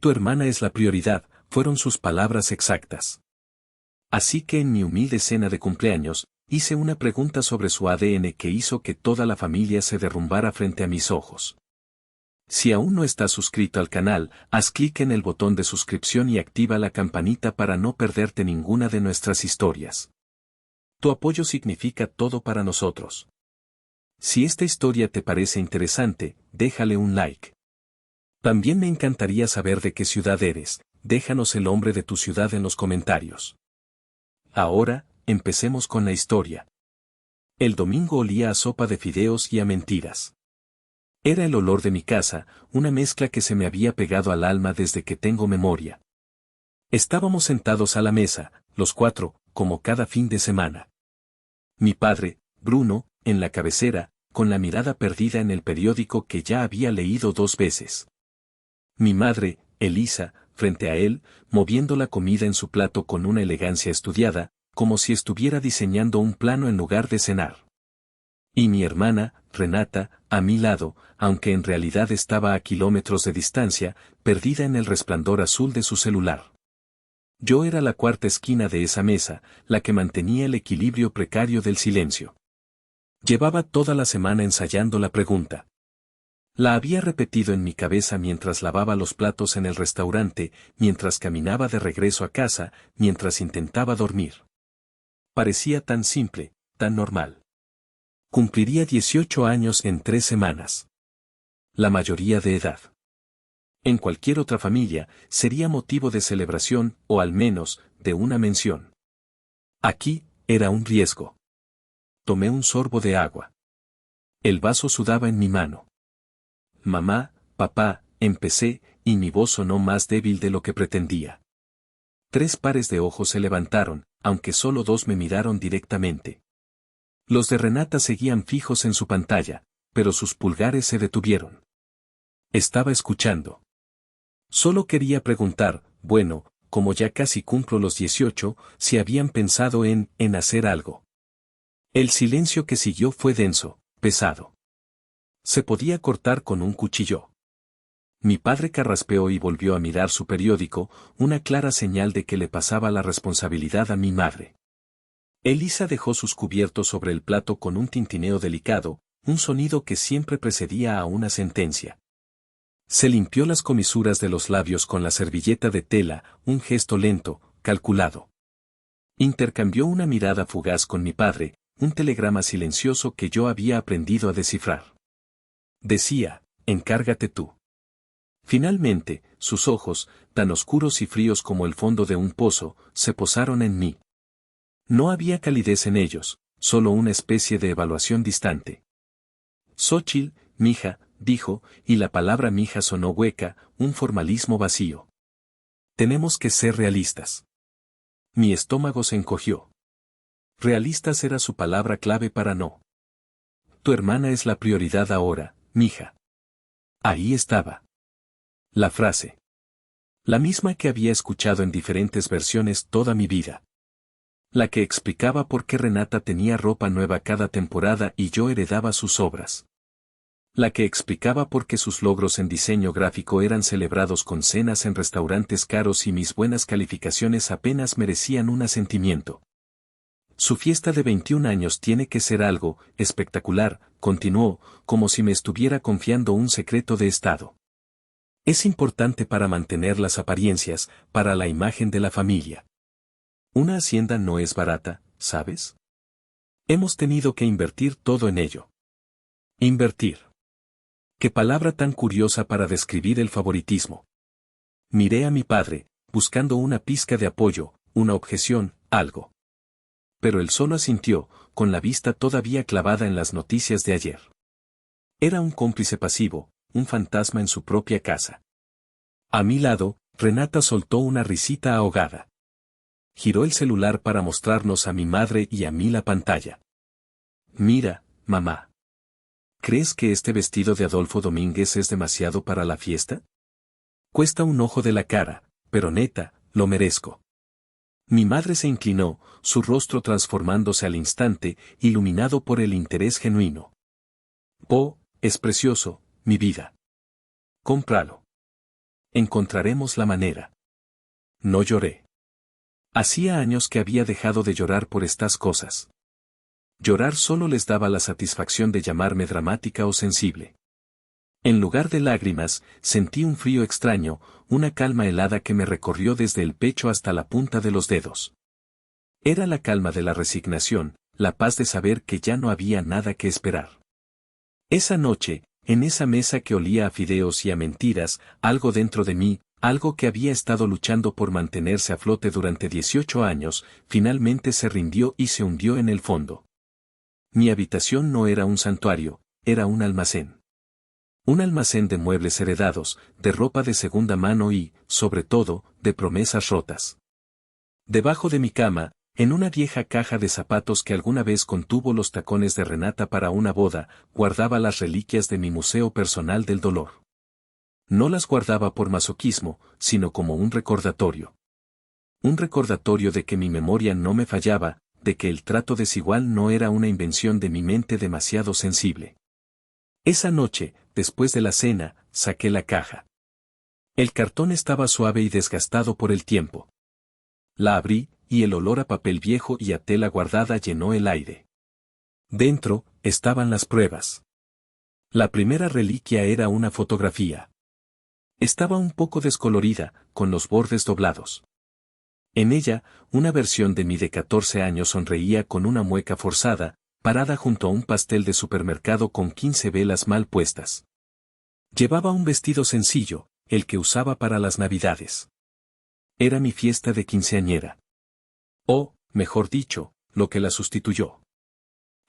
Tu hermana es la prioridad, fueron sus palabras exactas. Así que en mi humilde cena de cumpleaños, hice una pregunta sobre su ADN que hizo que toda la familia se derrumbara frente a mis ojos. Si aún no estás suscrito al canal, haz clic en el botón de suscripción y activa la campanita para no perderte ninguna de nuestras historias. Tu apoyo significa todo para nosotros. Si esta historia te parece interesante, déjale un like. También me encantaría saber de qué ciudad eres, déjanos el nombre de tu ciudad en los comentarios. Ahora, empecemos con la historia. El domingo olía a sopa de fideos y a mentiras. Era el olor de mi casa, una mezcla que se me había pegado al alma desde que tengo memoria. Estábamos sentados a la mesa, los cuatro, como cada fin de semana. Mi padre, Bruno, en la cabecera, con la mirada perdida en el periódico que ya había leído 2 veces. Mi madre, Elisa, frente a él, moviendo la comida en su plato con una elegancia estudiada, como si estuviera diseñando un plano en lugar de cenar. Y mi hermana, Renata, a mi lado, aunque en realidad estaba a kilómetros de distancia, perdida en el resplandor azul de su celular. Yo era la cuarta esquina de esa mesa, la que mantenía el equilibrio precario del silencio. Llevaba toda la semana ensayando la pregunta. La había repetido en mi cabeza mientras lavaba los platos en el restaurante, mientras caminaba de regreso a casa, mientras intentaba dormir. Parecía tan simple, tan normal. Cumpliría 18 años en 3 semanas. La mayoría de edad. En cualquier otra familia, sería motivo de celebración, o al menos, de una mención. Aquí, era un riesgo. Tomé un sorbo de agua. El vaso sudaba en mi mano. Mamá, papá, empecé, y mi voz sonó más débil de lo que pretendía. 3 pares de ojos se levantaron, aunque solo 2 me miraron directamente. Los de Renata seguían fijos en su pantalla, pero sus pulgares se detuvieron. Estaba escuchando. Solo quería preguntar, bueno, como ya casi cumplo los 18, si habían pensado en hacer algo. El silencio que siguió fue denso, pesado. Se podía cortar con un cuchillo. Mi padre carraspeó y volvió a mirar su periódico, una clara señal de que le pasaba la responsabilidad a mi madre. Elisa dejó sus cubiertos sobre el plato con un tintineo delicado, un sonido que siempre precedía a una sentencia. Se limpió las comisuras de los labios con la servilleta de tela, un gesto lento, calculado. Intercambió una mirada fugaz con mi padre, un telegrama silencioso que yo había aprendido a descifrar. Decía, encárgate tú. Finalmente, sus ojos, tan oscuros y fríos como el fondo de un pozo, se posaron en mí. No había calidez en ellos, solo una especie de evaluación distante. Xóchitl, mija, dijo, y la palabra mija sonó hueca, un formalismo vacío. Tenemos que ser realistas. Mi estómago se encogió. Realistas era su palabra clave para no. Tu hermana es la prioridad ahora, mija. Ahí estaba. La frase. La misma que había escuchado en diferentes versiones toda mi vida. La que explicaba por qué Renata tenía ropa nueva cada temporada y yo heredaba sus obras. La que explicaba por qué sus logros en diseño gráfico eran celebrados con cenas en restaurantes caros y mis buenas calificaciones apenas merecían un asentimiento. Su fiesta de 21 años tiene que ser algo espectacular, continuó, como si me estuviera confiando un secreto de Estado. Es importante para mantener las apariencias, para la imagen de la familia. Una hacienda no es barata, ¿sabes? Hemos tenido que invertir todo en ello. Invertir. Qué palabra tan curiosa para describir el favoritismo. Miré a mi padre, buscando una pizca de apoyo, una objeción, algo. Pero él solo asintió, con la vista todavía clavada en las noticias de ayer. Era un cómplice pasivo, un fantasma en su propia casa. A mi lado, Renata soltó una risita ahogada. Giró el celular para mostrarnos a mi madre y a mí la pantalla. Mira, mamá. ¿Crees que este vestido de Adolfo Domínguez es demasiado para la fiesta? Cuesta un ojo de la cara, pero neta, lo merezco. Mi madre se inclinó, su rostro transformándose al instante, iluminado por el interés genuino. Oh, es precioso, mi vida. Cómpralo. Encontraremos la manera. No lloré. Hacía años que había dejado de llorar por estas cosas. Llorar solo les daba la satisfacción de llamarme dramática o sensible. En lugar de lágrimas, sentí un frío extraño, una calma helada que me recorrió desde el pecho hasta la punta de los dedos. Era la calma de la resignación, la paz de saber que ya no había nada que esperar. Esa noche, en esa mesa que olía a fideos y a mentiras, algo dentro de mí, algo que había estado luchando por mantenerse a flote durante 18 años, finalmente se rindió y se hundió en el fondo. Mi habitación no era un santuario, era un almacén. Un almacén de muebles heredados, de ropa de segunda mano y, sobre todo, de promesas rotas. Debajo de mi cama, en una vieja caja de zapatos que alguna vez contuvo los tacones de Renata para una boda, guardaba las reliquias de mi museo personal del dolor. No las guardaba por masoquismo, sino como un recordatorio. Un recordatorio de que mi memoria no me fallaba, de que el trato desigual no era una invención de mi mente demasiado sensible. Esa noche, después de la cena, saqué la caja. El cartón estaba suave y desgastado por el tiempo. La abrí, y el olor a papel viejo y a tela guardada llenó el aire. Dentro, estaban las pruebas. La primera reliquia era una fotografía. Estaba un poco descolorida, con los bordes doblados. En ella, una versión de mí de 14 años sonreía con una mueca forzada, parada junto a un pastel de supermercado con 15 velas mal puestas. Llevaba un vestido sencillo, el que usaba para las Navidades. Era mi fiesta de quinceañera. O, mejor dicho, lo que la sustituyó.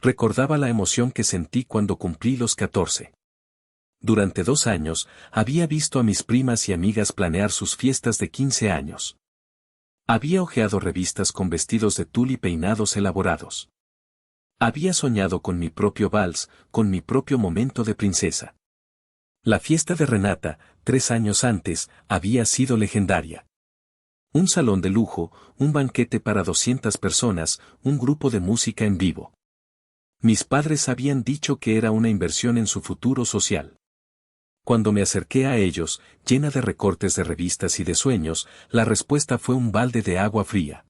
Recordaba la emoción que sentí cuando cumplí los 14. Durante 2 años, había visto a mis primas y amigas planear sus fiestas de 15 años. Había hojeado revistas con vestidos de tul y peinados elaborados. Había soñado con mi propio vals, con mi propio momento de princesa. La fiesta de Renata, 3 años antes, había sido legendaria. Un salón de lujo, un banquete para 200 personas, un grupo de música en vivo. Mis padres habían dicho que era una inversión en su futuro social. Cuando me acerqué a ellos, llena de recortes de revistas y de sueños, la respuesta fue un balde de agua fría.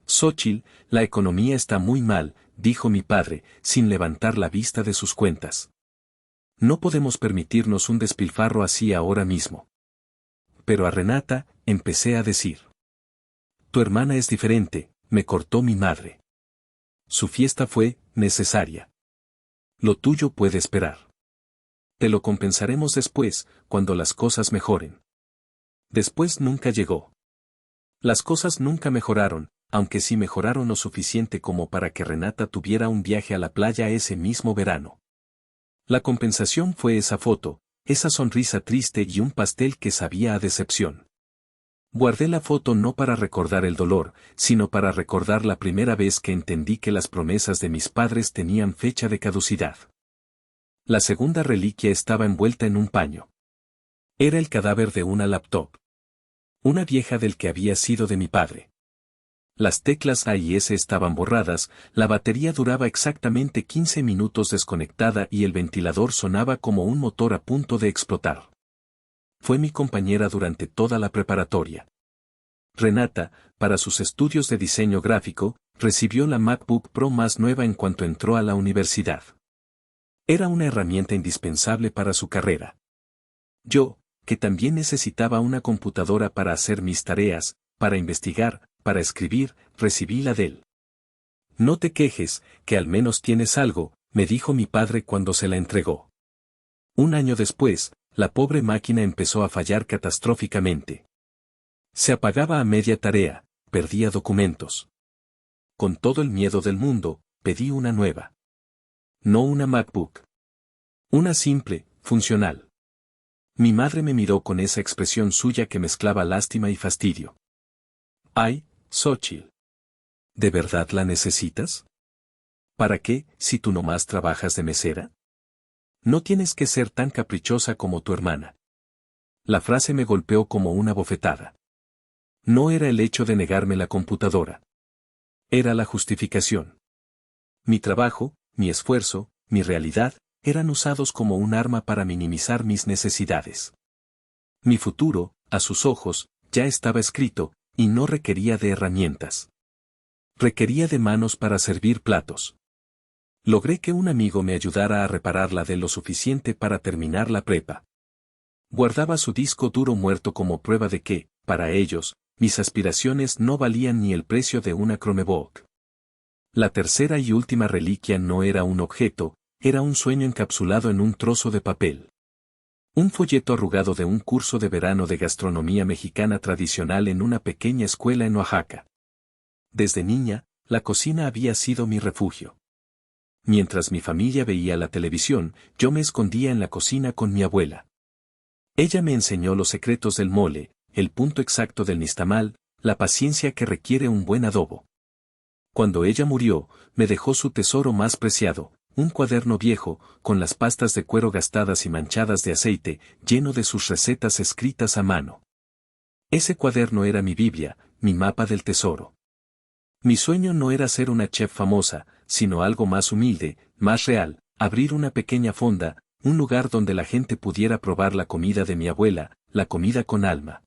Xóchitl, la economía está muy mal, dijo mi padre, sin levantar la vista de sus cuentas. No podemos permitirnos un despilfarro así ahora mismo. Pero a Renata, empecé a decir. Tu hermana es diferente, me cortó mi madre. Su fiesta fue necesaria. Lo tuyo puede esperar. Te lo compensaremos después, cuando las cosas mejoren. Después nunca llegó. Las cosas nunca mejoraron, aunque sí mejoraron lo suficiente como para que Renata tuviera un viaje a la playa ese mismo verano. La compensación fue esa foto, esa sonrisa triste y un pastel que sabía a decepción. Guardé la foto no para recordar el dolor, sino para recordar la primera vez que entendí que las promesas de mis padres tenían fecha de caducidad. La segunda reliquia estaba envuelta en un paño. Era el cadáver de una laptop. Una vieja del que había sido de mi padre. Las teclas A y S estaban borradas, la batería duraba exactamente 15 minutos desconectada y el ventilador sonaba como un motor a punto de explotar. Fue mi compañera durante toda la preparatoria. Renata, para sus estudios de diseño gráfico, recibió la MacBook Pro más nueva en cuanto entró a la universidad. Era una herramienta indispensable para su carrera. Yo, que también necesitaba una computadora para hacer mis tareas, para investigar, para escribir, recibí la de él. No te quejes, que al menos tienes algo, me dijo mi padre cuando se la entregó. Un año después, la pobre máquina empezó a fallar catastróficamente. Se apagaba a media tarea, perdía documentos. Con todo el miedo del mundo, pedí una nueva. No una MacBook. Una simple, funcional. Mi madre me miró con esa expresión suya que mezclaba lástima y fastidio. Ay, Xóchitl. ¿De verdad la necesitas? ¿Para qué, si tú nomás trabajas de mesera? No tienes que ser tan caprichosa como tu hermana. La frase me golpeó como una bofetada. No era el hecho de negarme la computadora. Era la justificación. Mi trabajo, mi esfuerzo, mi realidad, eran usados como un arma para minimizar mis necesidades. Mi futuro, a sus ojos, ya estaba escrito, y no requería de herramientas. Requería de manos para servir platos. Logré que un amigo me ayudara a repararla de lo suficiente para terminar la prepa. Guardaba su disco duro muerto como prueba de que, para ellos, mis aspiraciones no valían ni el precio de una Chromebook. La tercera y última reliquia no era un objeto, era un sueño encapsulado en un trozo de papel. Un folleto arrugado de un curso de verano de gastronomía mexicana tradicional en una pequeña escuela en Oaxaca. Desde niña, la cocina había sido mi refugio. Mientras mi familia veía la televisión, yo me escondía en la cocina con mi abuela. Ella me enseñó los secretos del mole, el punto exacto del nixtamal, la paciencia que requiere un buen adobo. Cuando ella murió, me dejó su tesoro más preciado, un cuaderno viejo, con las pastas de cuero gastadas y manchadas de aceite, lleno de sus recetas escritas a mano. Ese cuaderno era mi Biblia, mi mapa del tesoro. Mi sueño no era ser una chef famosa, sino algo más humilde, más real, abrir una pequeña fonda, un lugar donde la gente pudiera probar la comida de mi abuela, la comida con alma.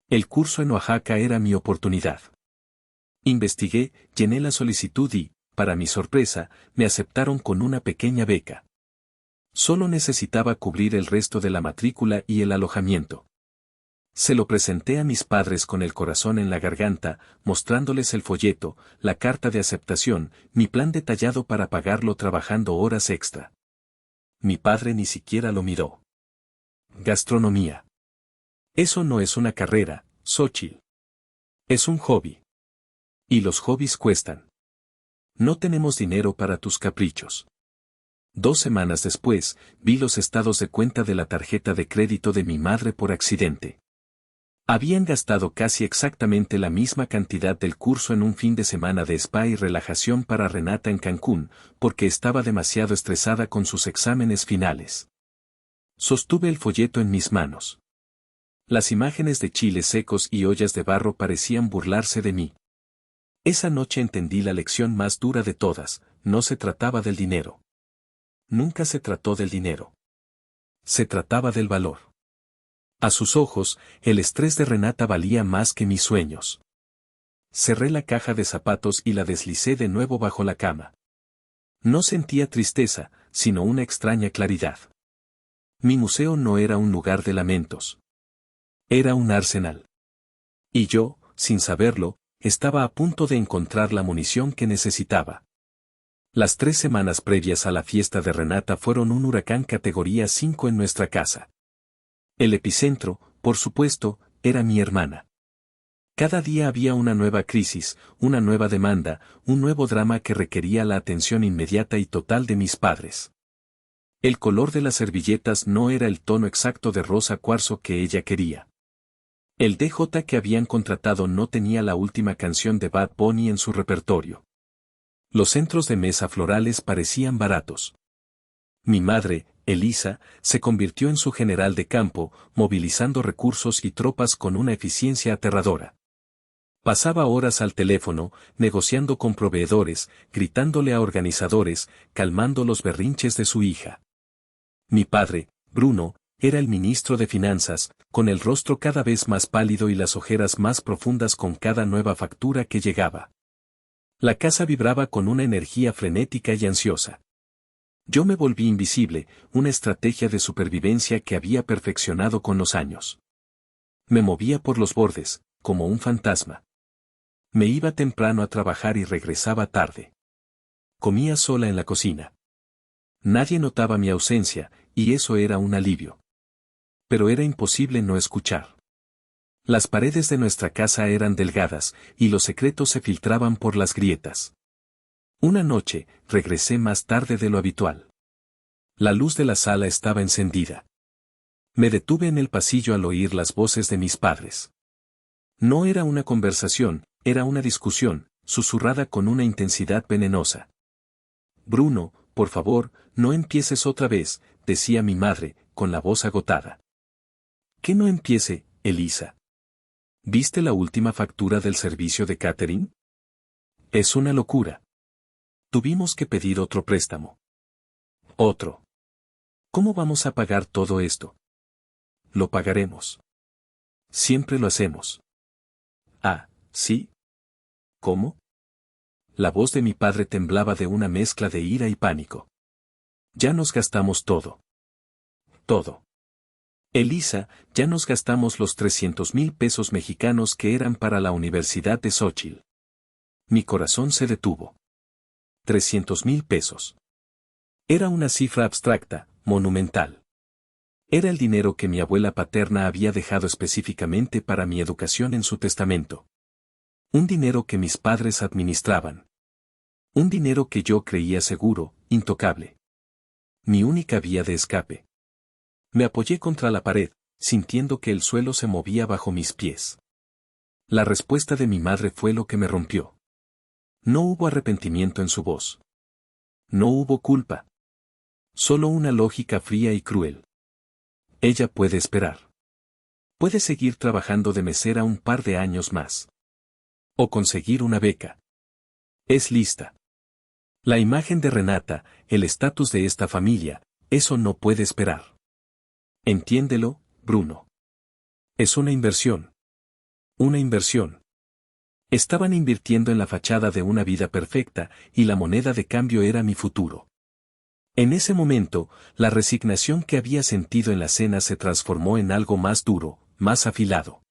El curso en Oaxaca era mi oportunidad. Investigué, llené la solicitud y, para mi sorpresa, me aceptaron con una pequeña beca. Solo necesitaba cubrir el resto de la matrícula y el alojamiento. Se lo presenté a mis padres con el corazón en la garganta, mostrándoles el folleto, la carta de aceptación, mi plan detallado para pagarlo trabajando horas extra. Mi padre ni siquiera lo miró. Gastronomía. Eso no es una carrera, Xóchitl. Es un hobby. Y los hobbies cuestan. No tenemos dinero para tus caprichos. 2 semanas después, vi los estados de cuenta de la tarjeta de crédito de mi madre por accidente. Habían gastado casi exactamente la misma cantidad del curso en un fin de semana de spa y relajación para Renata en Cancún, porque estaba demasiado estresada con sus exámenes finales. Sostuve el folleto en mis manos. Las imágenes de chiles secos y ollas de barro parecían burlarse de mí. Esa noche entendí la lección más dura de todas, no se trataba del dinero. Nunca se trató del dinero. Se trataba del valor. A sus ojos, el estrés de Renata valía más que mis sueños. Cerré la caja de zapatos y la deslicé de nuevo bajo la cama. No sentía tristeza, sino una extraña claridad. Mi museo no era un lugar de lamentos. Era un arsenal. Y yo, sin saberlo, estaba a punto de encontrar la munición que necesitaba. Las 3 semanas previas a la fiesta de Renata fueron un huracán categoría 5 en nuestra casa. El epicentro, por supuesto, era mi hermana. Cada día había una nueva crisis, una nueva demanda, un nuevo drama que requería la atención inmediata y total de mis padres. El color de las servilletas no era el tono exacto de rosa cuarzo que ella quería. El DJ que habían contratado no tenía la última canción de Bad Bunny en su repertorio. Los centros de mesa florales parecían baratos. Mi madre, Elisa, se convirtió en su general de campo, movilizando recursos y tropas con una eficiencia aterradora. Pasaba horas al teléfono, negociando con proveedores, gritándole a organizadores, calmando los berrinches de su hija. Mi padre, Bruno, era el ministro de Finanzas, con el rostro cada vez más pálido y las ojeras más profundas con cada nueva factura que llegaba. La casa vibraba con una energía frenética y ansiosa. Yo me volví invisible, una estrategia de supervivencia que había perfeccionado con los años. Me movía por los bordes, como un fantasma. Me iba temprano a trabajar y regresaba tarde. Comía sola en la cocina. Nadie notaba mi ausencia, y eso era un alivio. Pero era imposible no escuchar. Las paredes de nuestra casa eran delgadas, y los secretos se filtraban por las grietas. Una noche, regresé más tarde de lo habitual. La luz de la sala estaba encendida. Me detuve en el pasillo al oír las voces de mis padres. No era una conversación, era una discusión, susurrada con una intensidad venenosa. Bruno, por favor, no empieces otra vez, decía mi madre, con la voz agotada. ¿Qué no empiece, Elisa? ¿Viste la última factura del servicio de catering? Es una locura. Tuvimos que pedir otro préstamo. Otro. ¿Cómo vamos a pagar todo esto? lo pagaremos. Siempre lo hacemos. Ah, ¿sí? ¿Cómo? La voz de mi padre temblaba de una mezcla de ira y pánico. Ya nos gastamos todo. Todo. Elisa, ya nos gastamos los 300,000 pesos mexicanos que eran para la Universidad de Xóchitl. Mi corazón se detuvo. 300,000 pesos. Era una cifra abstracta, monumental. Era el dinero que mi abuela paterna había dejado específicamente para mi educación en su testamento. Un dinero que mis padres administraban. Un dinero que yo creía seguro, intocable. Mi única vía de escape. Me apoyé contra la pared, sintiendo que el suelo se movía bajo mis pies. La respuesta de mi madre fue lo que me rompió. No hubo arrepentimiento en su voz. No hubo culpa. Solo una lógica fría y cruel. Ella puede esperar. Puede seguir trabajando de mesera un par de años más. O conseguir una beca. Es lista. La imagen de Renata, el estatus de esta familia, eso no puede esperar. Entiéndelo, Bruno. Es una inversión. Una inversión. Estaban invirtiendo en la fachada de una vida perfecta, y la moneda de cambio era mi futuro. En ese momento, la resignación que había sentido en la cena se transformó en algo más duro, más afilado.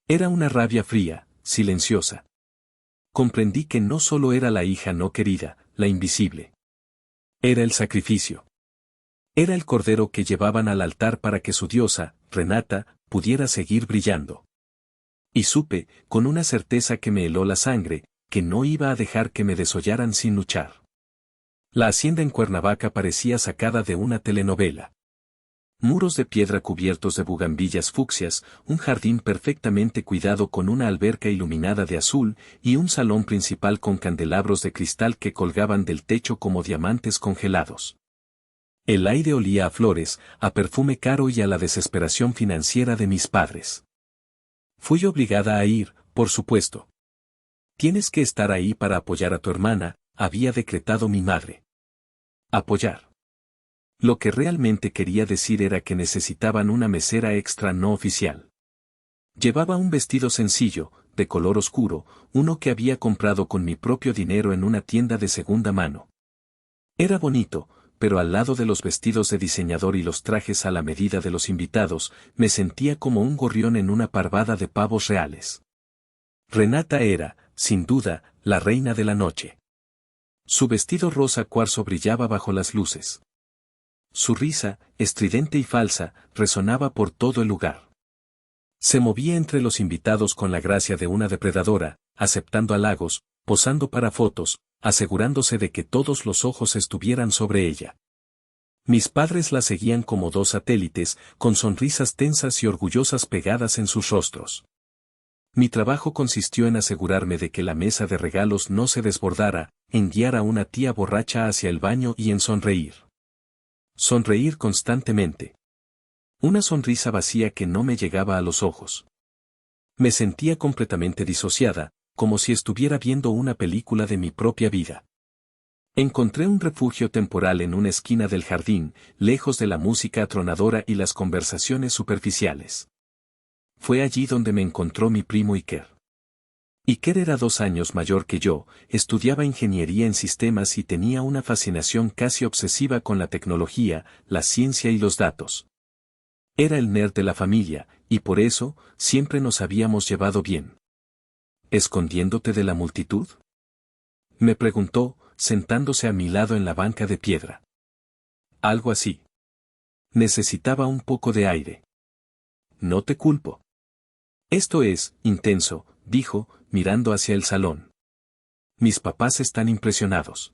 Era una rabia fría, silenciosa. Comprendí que no solo era la hija no querida, la invisible. Era el sacrificio. Era el cordero que llevaban al altar para que su diosa, Renata, pudiera seguir brillando. Y supe, con una certeza que me heló la sangre, que no iba a dejar que me desollaran sin luchar. La hacienda en Cuernavaca parecía sacada de una telenovela. Muros de piedra cubiertos de bugambillas fucsias, un jardín perfectamente cuidado con una alberca iluminada de azul, y un salón principal con candelabros de cristal que colgaban del techo como diamantes congelados. El aire olía a flores, a perfume caro y a la desesperación financiera de mis padres. Fui obligada a ir, por supuesto. Tienes que estar ahí para apoyar a tu hermana, había decretado mi madre. Apoyar. Lo que realmente quería decir era que necesitaban una mesera extra no oficial. Llevaba un vestido sencillo, de color oscuro, uno que había comprado con mi propio dinero en una tienda de segunda mano. Era bonito, pero al lado de los vestidos de diseñador y los trajes a la medida de los invitados, me sentía como un gorrión en una parvada de pavos reales. Renata era, sin duda, la reina de la noche. Su vestido rosa cuarzo brillaba bajo las luces. Su risa, estridente y falsa, resonaba por todo el lugar. Se movía entre los invitados con la gracia de una depredadora, aceptando halagos, posando para fotos, asegurándose de que todos los ojos estuvieran sobre ella. Mis padres la seguían como dos satélites, con sonrisas tensas y orgullosas pegadas en sus rostros. Mi trabajo consistió en asegurarme de que la mesa de regalos no se desbordara, en guiar a una tía borracha hacia el baño y en sonreír. Sonreír constantemente. Una sonrisa vacía que no me llegaba a los ojos. Me sentía completamente disociada, como si estuviera viendo una película de mi propia vida. Encontré un refugio temporal en una esquina del jardín, lejos de la música atronadora y las conversaciones superficiales. Fue allí donde me encontró mi primo Iker. Iker era 2 años mayor que yo, estudiaba ingeniería en sistemas y tenía una fascinación casi obsesiva con la tecnología, la ciencia y los datos. Era el nerd de la familia, y por eso, siempre nos habíamos llevado bien. ¿Escondiéndote de la multitud?, me preguntó, sentándose a mi lado en la banca de piedra. Algo así. Necesitaba un poco de aire. No te culpo. Esto es, intenso, dijo, mirando hacia el salón. Mis papás están impresionados.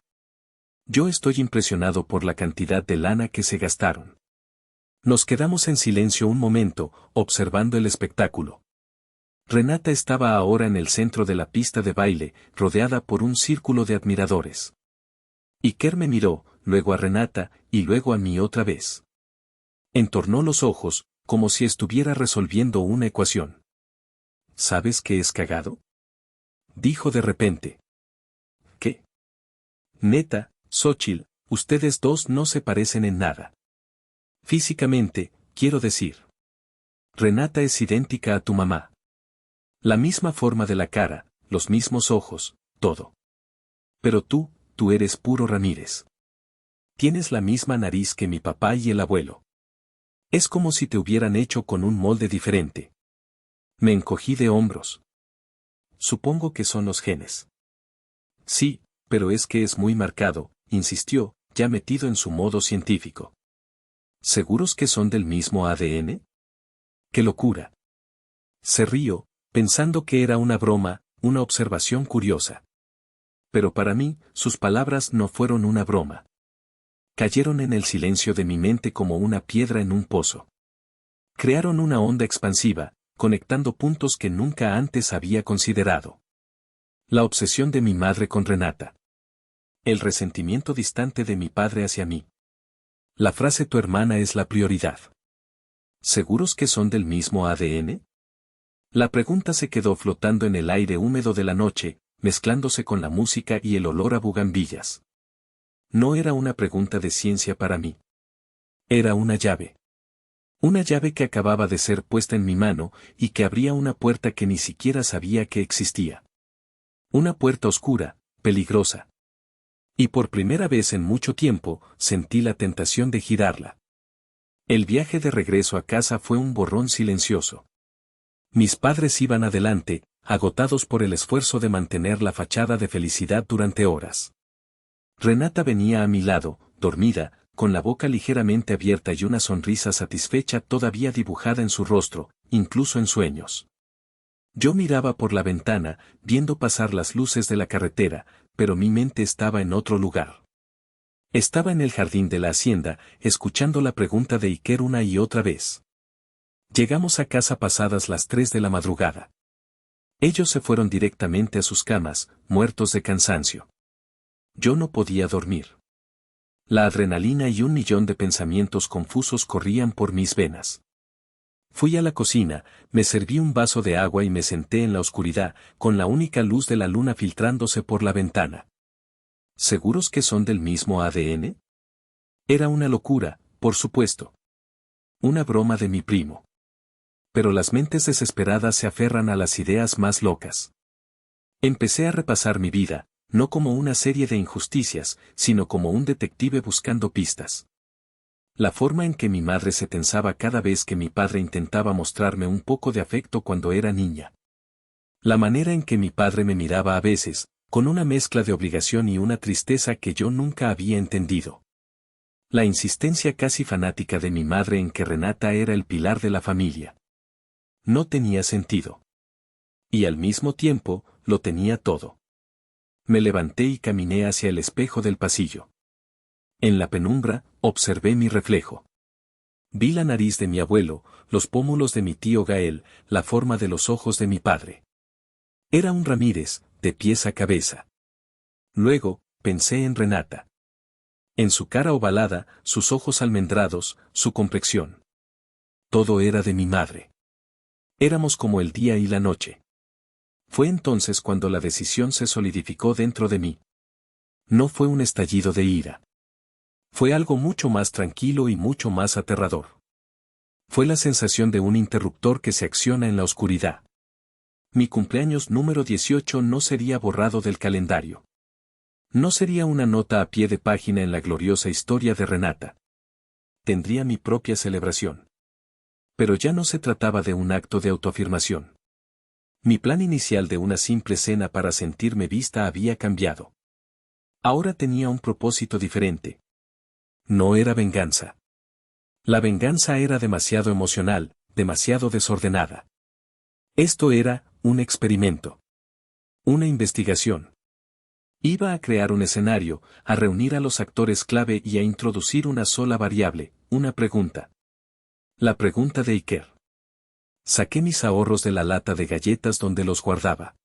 Yo estoy impresionado por la cantidad de lana que se gastaron. Nos quedamos en silencio un momento, observando el espectáculo. Renata estaba ahora en el centro de la pista de baile, rodeada por un círculo de admiradores. Iker me miró, luego a Renata, y luego a mí otra vez. Entornó los ojos, como si estuviera resolviendo una ecuación. ¿Sabes qué es cagado?, dijo de repente. ¿Qué? Neta, Xóchitl, ustedes dos no se parecen en nada. Físicamente, quiero decir. Renata es idéntica a tu mamá. La misma forma de la cara, los mismos ojos, todo. Pero tú eres puro Ramírez. Tienes la misma nariz que mi papá y el abuelo. Es como si te hubieran hecho con un molde diferente. Me encogí de hombros. Supongo que son los genes. Sí, pero es que es muy marcado, insistió, ya metido en su modo científico. ¿Seguros que son del mismo ADN? ¡Qué locura! Se rió, pensando que era una broma, una observación curiosa. Pero para mí, sus palabras no fueron una broma. Cayeron en el silencio de mi mente como una piedra en un pozo. Crearon una onda expansiva, conectando puntos que nunca antes había considerado. La obsesión de mi madre con Renata. El resentimiento distante de mi padre hacia mí. La frase tu hermana es la prioridad. ¿Seguros que son del mismo ADN? La pregunta se quedó flotando en el aire húmedo de la noche, mezclándose con la música y el olor a bugambillas. No era una pregunta de ciencia para mí. Era una llave. Una llave que acababa de ser puesta en mi mano y que abría una puerta que ni siquiera sabía que existía. Una puerta oscura, peligrosa. Y por primera vez en mucho tiempo, sentí la tentación de girarla. El viaje de regreso a casa fue un borrón silencioso. Mis padres iban adelante, agotados por el esfuerzo de mantener la fachada de felicidad durante horas. Renata venía a mi lado, dormida, con la boca ligeramente abierta y una sonrisa satisfecha todavía dibujada en su rostro, incluso en sueños. Yo miraba por la ventana, viendo pasar las luces de la carretera, pero mi mente estaba en otro lugar. Estaba en el jardín de la hacienda, escuchando la pregunta de Iker una y otra vez. Llegamos a casa pasadas las 3 de la madrugada. Ellos se fueron directamente a sus camas, muertos de cansancio. Yo no podía dormir. La adrenalina y un millón de pensamientos confusos corrían por mis venas. Fui a la cocina, me serví un vaso de agua y me senté en la oscuridad, con la única luz de la luna filtrándose por la ventana. ¿Seguros que son del mismo ADN? Era una locura, por supuesto. Una broma de mi primo. Pero las mentes desesperadas se aferran a las ideas más locas. Empecé a repasar mi vida, no como una serie de injusticias, sino como un detective buscando pistas. La forma en que mi madre se tensaba cada vez que mi padre intentaba mostrarme un poco de afecto cuando era niña. La manera en que mi padre me miraba a veces, con una mezcla de obligación y una tristeza que yo nunca había entendido. La insistencia casi fanática de mi madre en que Renata era el pilar de la familia. No tenía sentido. Y al mismo tiempo, lo tenía todo. Me levanté y caminé hacia el espejo del pasillo. En la penumbra, observé mi reflejo. Vi la nariz de mi abuelo, los pómulos de mi tío Gael, la forma de los ojos de mi padre. Era un Ramírez, de pies a cabeza. Luego, pensé en Renata. En su cara ovalada, sus ojos almendrados, su complexión. Todo era de mi madre. Éramos como el día y la noche. Fue entonces cuando la decisión se solidificó dentro de mí. No fue un estallido de ira. Fue algo mucho más tranquilo y mucho más aterrador. Fue la sensación de un interruptor que se acciona en la oscuridad. Mi cumpleaños número 18 no sería borrado del calendario. No sería una nota a pie de página en la gloriosa historia de Renata. Tendría mi propia celebración. Pero ya no se trataba de un acto de autoafirmación. Mi plan inicial de una simple cena para sentirme vista había cambiado. Ahora tenía un propósito diferente. No era venganza. La venganza era demasiado emocional, demasiado desordenada. Esto era un experimento. Una investigación. Iba a crear un escenario, a reunir a los actores clave y a introducir una sola variable, una pregunta. La pregunta de Iker. Saqué mis ahorros de la lata de galletas donde los guardaba.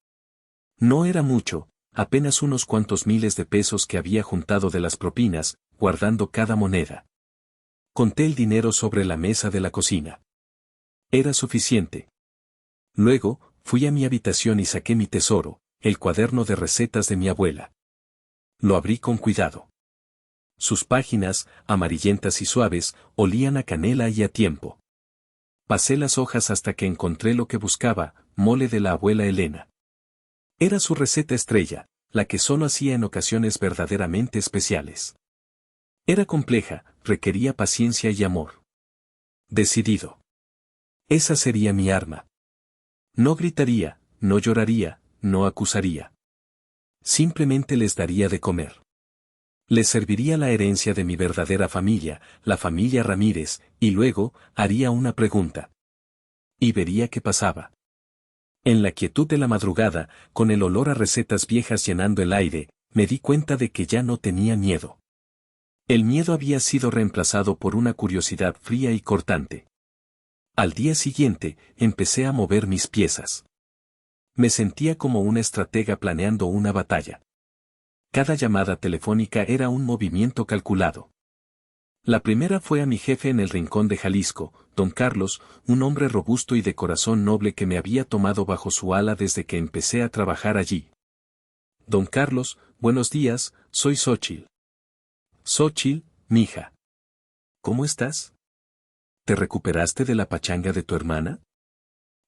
No era mucho, apenas unos cuantos miles de pesos que había juntado de las propinas, guardando cada moneda. Conté el dinero sobre la mesa de la cocina. Era suficiente. Luego, fui a mi habitación y saqué mi tesoro, el cuaderno de recetas de mi abuela. Lo abrí con cuidado. Sus páginas, amarillentas y suaves, olían a canela y a tiempo. Pasé las hojas hasta que encontré lo que buscaba, mole de la abuela Elena. Era su receta estrella, la que solo hacía en ocasiones verdaderamente especiales. Era compleja, requería paciencia y amor. Decidido. Esa sería mi arma. No gritaría, no lloraría, no acusaría. Simplemente les daría de comer. Les serviría la herencia de mi verdadera familia, la familia Ramírez, y luego haría una pregunta. Y vería qué pasaba. En la quietud de la madrugada, con el olor a recetas viejas llenando el aire, me di cuenta de que ya no tenía miedo. El miedo había sido reemplazado por una curiosidad fría y cortante. Al día siguiente, empecé a mover mis piezas. Me sentía como una estratega planeando una batalla. Cada llamada telefónica era un movimiento calculado. La primera fue a mi jefe en el rincón de Jalisco, don Carlos, un hombre robusto y de corazón noble que me había tomado bajo su ala desde que empecé a trabajar allí. Don Carlos, buenos días, soy Xóchitl. Xóchitl, mija. ¿Cómo estás? ¿Te recuperaste de la pachanga de tu hermana?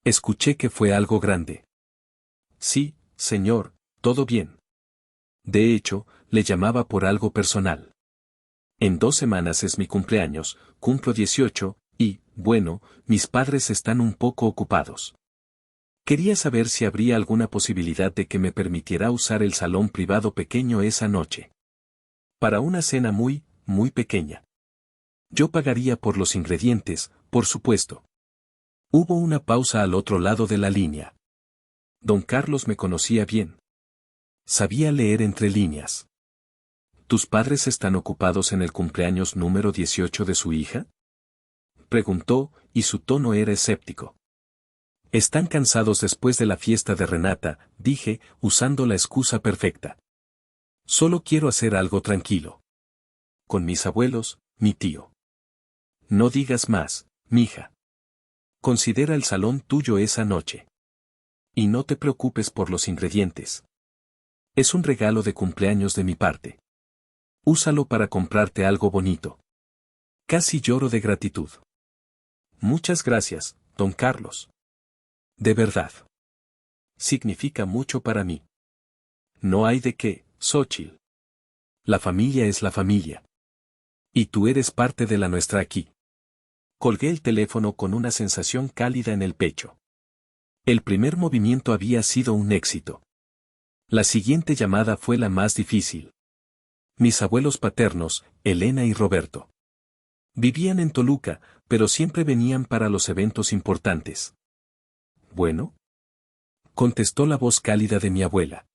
Escuché que fue algo grande. Sí, señor, todo bien. De hecho, le llamaba por algo personal. En 2 semanas es mi cumpleaños, cumplo 18, y, bueno, mis padres están un poco ocupados. Quería saber si habría alguna posibilidad de que me permitiera usar el salón privado pequeño esa noche. Para una cena muy, muy pequeña. Yo pagaría por los ingredientes, por supuesto. Hubo una pausa al otro lado de la línea. Don Carlos me conocía bien. Sabía leer entre líneas. ¿Tus padres están ocupados en el cumpleaños número 18 de su hija? Preguntó, y su tono era escéptico. Están cansados después de la fiesta de Renata, dije, usando la excusa perfecta. Solo quiero hacer algo tranquilo. Con mis abuelos, mi tío. No digas más, mija. Considera el salón tuyo esa noche. Y no te preocupes por los ingredientes. Es un regalo de cumpleaños de mi parte. Úsalo para comprarte algo bonito. Casi lloro de gratitud. Muchas gracias, don Carlos. De verdad. Significa mucho para mí. No hay de qué, Xóchitl. La familia es la familia. Y tú eres parte de la nuestra aquí. Colgué el teléfono con una sensación cálida en el pecho. El primer movimiento había sido un éxito. La siguiente llamada fue la más difícil. Mis abuelos paternos, Elena y Roberto. Vivían en Toluca, pero siempre venían para los eventos importantes. ¿Bueno? Contestó la voz cálida de mi abuela.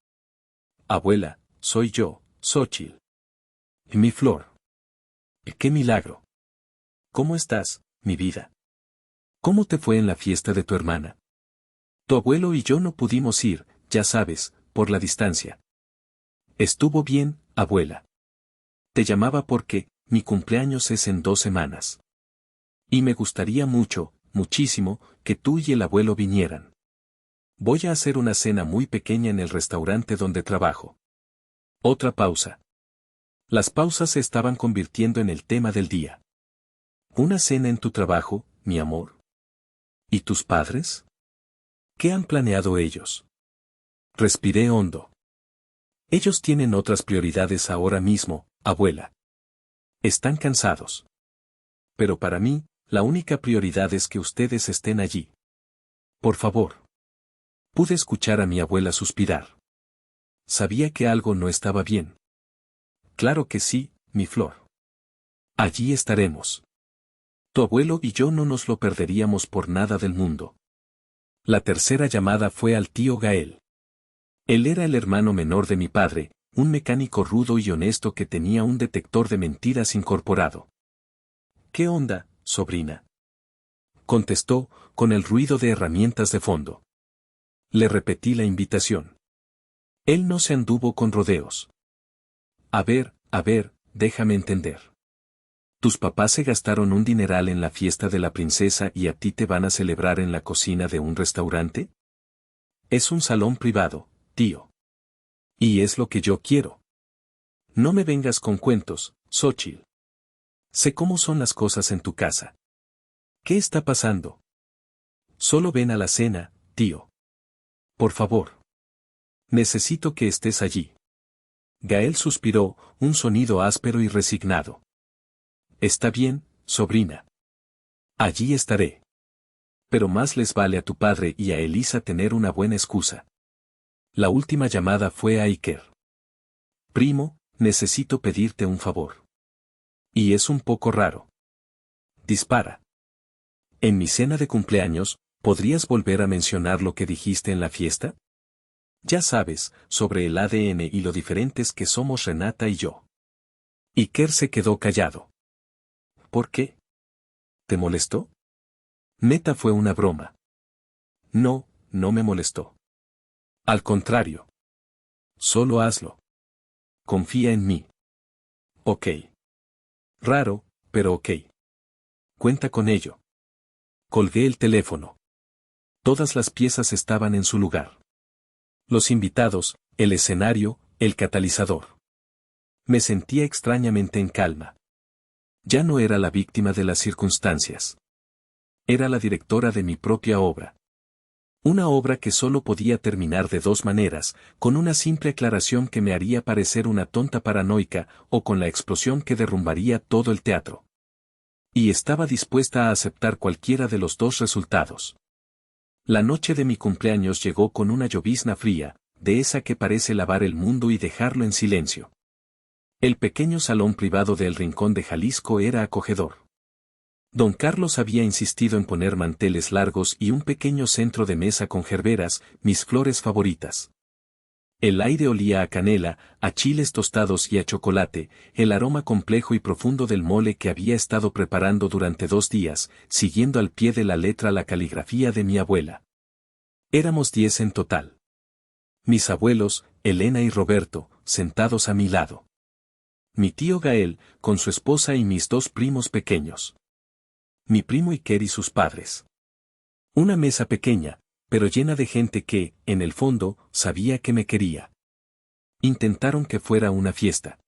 Abuela, soy yo, Xóchitl. Mi flor. ¡Qué milagro! ¿Cómo estás, mi vida? ¿Cómo te fue en la fiesta de tu hermana? Tu abuelo y yo no pudimos ir, ya sabes, por la distancia. Estuvo bien, abuela. Te llamaba porque, mi cumpleaños es en 2 semanas. Y me gustaría mucho, muchísimo, que tú y el abuelo vinieran. Voy a hacer una cena muy pequeña en el restaurante donde trabajo. Otra pausa. Las pausas se estaban convirtiendo en el tema del día. ¿Una cena en tu trabajo, mi amor? ¿Y tus padres? ¿Qué han planeado ellos? Respiré hondo. Ellos tienen otras prioridades ahora mismo, abuela. Están cansados. Pero para mí, la única prioridad es que ustedes estén allí. Por favor. Pude escuchar a mi abuela suspirar. Sabía que algo no estaba bien. Claro que sí, mi flor. Allí estaremos. Tu abuelo y yo no nos lo perderíamos por nada del mundo. La tercera llamada fue al tío Gael. Él era el hermano menor de mi padre, un mecánico rudo y honesto que tenía un detector de mentiras incorporado. ¿Qué onda, sobrina? Contestó, con el ruido de herramientas de fondo. Le repetí la invitación. Él no se anduvo con rodeos. A ver, déjame entender. Tus papás se gastaron un dineral en la fiesta de la princesa y a ti te van a celebrar en la cocina de un restaurante. Es un salón privado, tío. Y es lo que yo quiero. No me vengas con cuentos, Xóchitl. Sé cómo son las cosas en tu casa. ¿Qué está pasando, Solo ven a la cena, tío. Por favor. Necesito que estés allí. Gael suspiró, un sonido áspero y resignado. Está bien, sobrina. Allí estaré. Pero más les vale a tu padre y a Elisa tener una buena excusa. La última llamada fue a Iker. Primo, necesito pedirte un favor. Y es un poco raro. Dispara. En mi cena de cumpleaños, ¿podrías volver a mencionar lo que dijiste en la fiesta? Ya sabes, sobre el ADN y lo diferentes que somos Renata y yo. Iker se quedó callado. ¿Por qué? ¿Te molestó? Neta fue una broma. No, no me molestó. Al contrario. Solo hazlo. Confía en mí. Ok. Raro, pero ok. Cuenta con ello. Colgué el teléfono. Todas las piezas estaban en su lugar. Los invitados, el escenario, el catalizador. Me sentía extrañamente en calma. Ya no era la víctima de las circunstancias. Era la directora de mi propia obra. Una obra que solo podía terminar de dos maneras, con una simple aclaración que me haría parecer una tonta paranoica, o con la explosión que derrumbaría todo el teatro. Y estaba dispuesta a aceptar cualquiera de los dos resultados. La noche de mi cumpleaños llegó con una llovizna fría, de esa que parece lavar el mundo y dejarlo en silencio. El pequeño salón privado del Rincón de Jalisco era acogedor. Don Carlos había insistido en poner manteles largos y un pequeño centro de mesa con gerberas, mis flores favoritas. El aire olía a canela, a chiles tostados y a chocolate, el aroma complejo y profundo del mole que había estado preparando durante 2 días, siguiendo al pie de la letra la caligrafía de mi abuela. Éramos 10 en total. Mis abuelos, Elena y Roberto, sentados a mi lado. Mi tío Gael, con su esposa y mis 2 primos pequeños. Mi primo Iker y sus padres. Una mesa pequeña, pero llena de gente que, en el fondo, sabía que me quería. Intentaron que fuera una fiesta.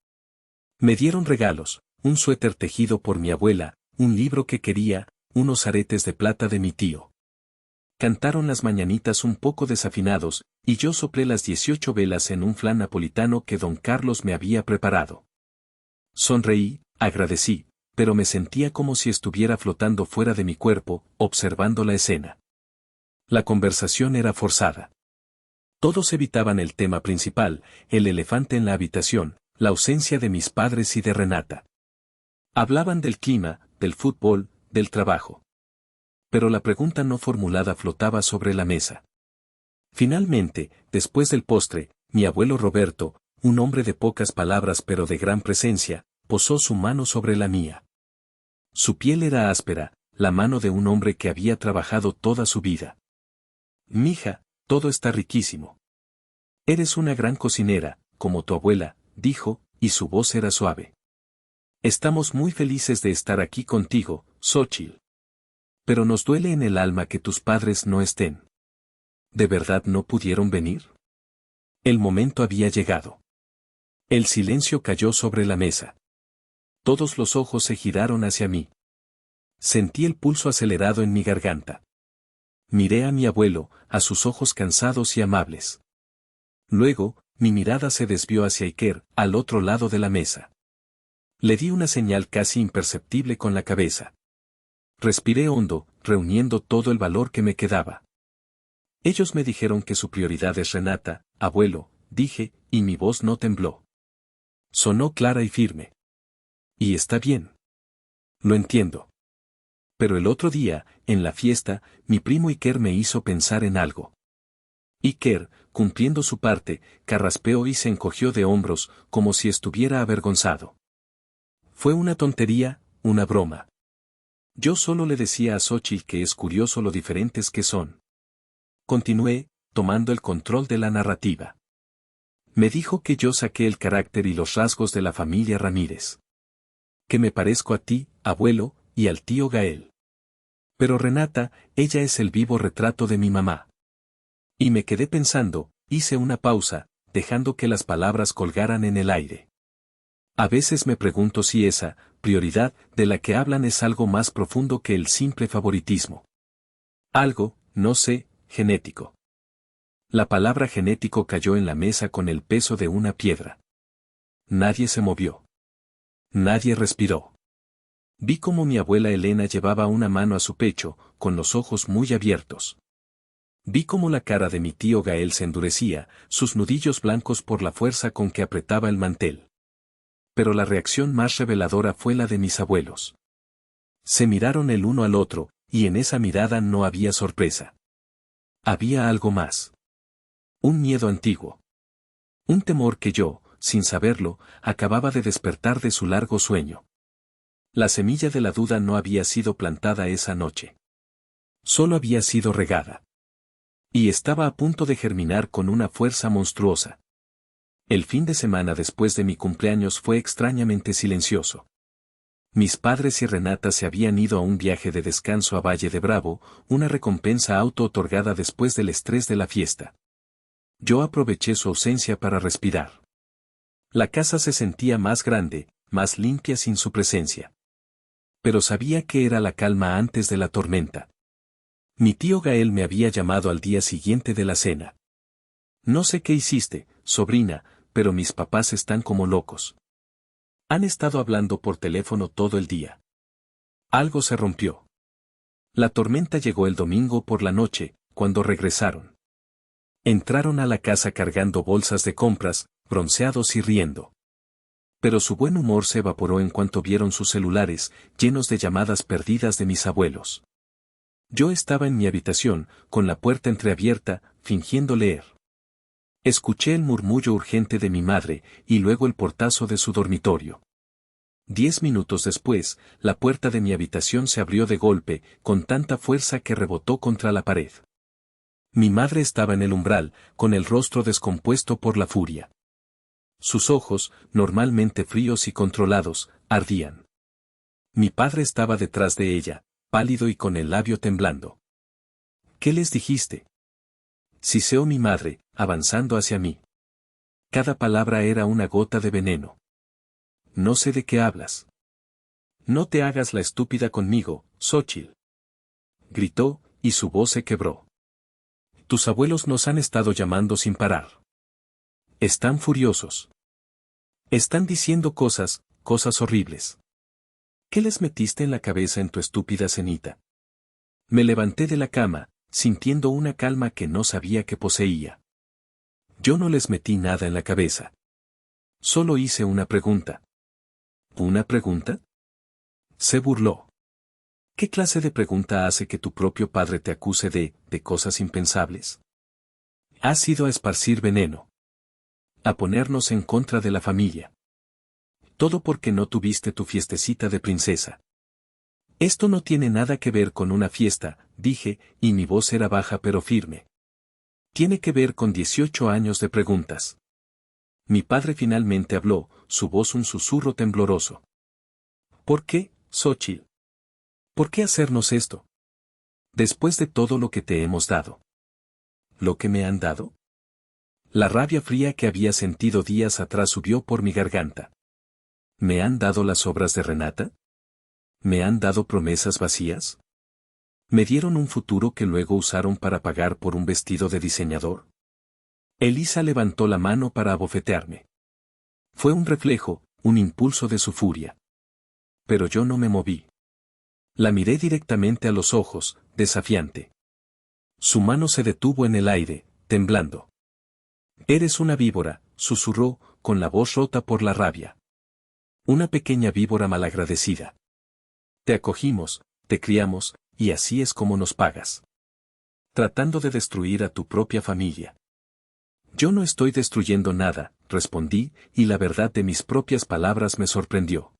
Me dieron regalos, un suéter tejido por mi abuela, un libro que quería, unos aretes de plata de mi tío. Cantaron las mañanitas un poco desafinados, y yo soplé las 18 velas en un flan napolitano que don Carlos me había preparado. Sonreí, agradecí, pero me sentía como si estuviera flotando fuera de mi cuerpo, observando la escena. La conversación era forzada. Todos evitaban el tema principal, el elefante en la habitación, la ausencia de mis padres y de Renata. Hablaban del clima, del fútbol, del trabajo. Pero la pregunta no formulada flotaba sobre la mesa. Finalmente, después del postre, mi abuelo Roberto, un hombre de pocas palabras pero de gran presencia, posó su mano sobre la mía. Su piel era áspera, la mano de un hombre que había trabajado toda su vida. Mija, todo está riquísimo. Eres una gran cocinera, como tu abuela, dijo, y su voz era suave. Estamos muy felices de estar aquí contigo, Xóchitl. Pero nos duele en el alma que tus padres no estén. ¿De verdad no pudieron venir? El momento había llegado. El silencio cayó sobre la mesa. Todos los ojos se giraron hacia mí. Sentí el pulso acelerado en mi garganta. Miré a mi abuelo, a sus ojos cansados y amables. Luego, mi mirada se desvió hacia Iker, al otro lado de la mesa. Le di una señal casi imperceptible con la cabeza. Respiré hondo, reuniendo todo el valor que me quedaba. Ellos me dijeron que su prioridad es Renata, abuelo, dije, y mi voz no tembló. Sonó clara y firme. Y está bien. Lo entiendo. Pero el otro día, en la fiesta, mi primo Iker me hizo pensar en algo. Iker, cumpliendo su parte, carraspeó y se encogió de hombros, como si estuviera avergonzado. Fue una tontería, una broma. Yo solo le decía a Xóchitl que es curioso lo diferentes que son. Continué, tomando el control de la narrativa. Me dijo que yo saqué el carácter y los rasgos de la familia Ramírez. Que me parezco a ti, abuelo, y al tío Gael. Pero Renata, ella es el vivo retrato de mi mamá. Y me quedé pensando, hice una pausa, dejando que las palabras colgaran en el aire. A veces me pregunto si esa prioridad de la que hablan es algo más profundo que el simple favoritismo. Algo, no sé, genético. La palabra genético cayó en la mesa con el peso de una piedra. Nadie se movió. Nadie respiró. Vi cómo mi abuela Elena llevaba una mano a su pecho, con los ojos muy abiertos. Vi cómo la cara de mi tío Gael se endurecía, sus nudillos blancos por la fuerza con que apretaba el mantel. Pero la reacción más reveladora fue la de mis abuelos. Se miraron el uno al otro, y en esa mirada no había sorpresa. Había algo más. Un miedo antiguo. Un temor que yo, sin saberlo, acababa de despertar de su largo sueño. La semilla de la duda no había sido plantada esa noche. Solo había sido regada. Y estaba a punto de germinar con una fuerza monstruosa. El fin de semana después de mi cumpleaños fue extrañamente silencioso. Mis padres y Renata se habían ido a un viaje de descanso a Valle de Bravo, una recompensa auto-otorgada después del estrés de la fiesta. Yo aproveché su ausencia para respirar. La casa se sentía más grande, más limpia sin su presencia. Pero sabía que era la calma antes de la tormenta. Mi tío Gael me había llamado al día siguiente de la cena. No sé qué hiciste, sobrina, pero mis papás están como locos. Han estado hablando por teléfono todo el día. Algo se rompió. La tormenta llegó el domingo por la noche, cuando regresaron. Entraron a la casa cargando bolsas de compras, bronceados y riendo. Pero su buen humor se evaporó en cuanto vieron sus celulares, llenos de llamadas perdidas de mis abuelos. Yo estaba en mi habitación, con la puerta entreabierta, fingiendo leer. Escuché el murmullo urgente de mi madre, y luego el portazo de su dormitorio. 10 minutos después, la puerta de mi habitación se abrió de golpe, con tanta fuerza que rebotó contra la pared. Mi madre estaba en el umbral, con el rostro descompuesto por la furia. Sus ojos, normalmente fríos y controlados, ardían. Mi padre estaba detrás de ella, pálido y con el labio temblando. ¿Qué les dijiste? Siseó mi madre, avanzando hacia mí. Cada palabra era una gota de veneno. No sé de qué hablas. No te hagas la estúpida conmigo, Xóchitl. Gritó, y su voz se quebró. Tus abuelos nos han estado llamando sin parar. Están furiosos. Están diciendo cosas horribles. ¿Qué les metiste en la cabeza en tu estúpida cenita? Me levanté de la cama, sintiendo una calma que no sabía que poseía. Yo no les metí nada en la cabeza. Solo hice una pregunta. ¿Una pregunta? Se burló. ¿Qué clase de pregunta hace que tu propio padre te acuse de cosas impensables? Has ido a esparcir veneno. A ponernos en contra de la familia. Todo porque no tuviste tu fiestecita de princesa. Esto no tiene nada que ver con una fiesta, dije, y mi voz era baja pero firme. Tiene que ver con 18 años de preguntas. Mi padre finalmente habló, su voz un susurro tembloroso. ¿Por qué, Xóchitl? ¿Por qué hacernos esto? Después de todo lo que te hemos dado. ¿Lo que me han dado? La rabia fría que había sentido días atrás subió por mi garganta. ¿Me han dado las obras de Renata? ¿Me han dado promesas vacías? ¿Me dieron un futuro que luego usaron para pagar por un vestido de diseñador? Elisa levantó la mano para abofetearme. Fue un reflejo, un impulso de su furia. Pero yo no me moví. La miré directamente a los ojos, desafiante. Su mano se detuvo en el aire, temblando. Eres una víbora, susurró, con la voz rota por la rabia. Una pequeña víbora malagradecida. Te acogimos, te criamos, y así es como nos pagas. Tratando de destruir a tu propia familia. Yo no estoy destruyendo nada, respondí, y la verdad de mis propias palabras me sorprendió.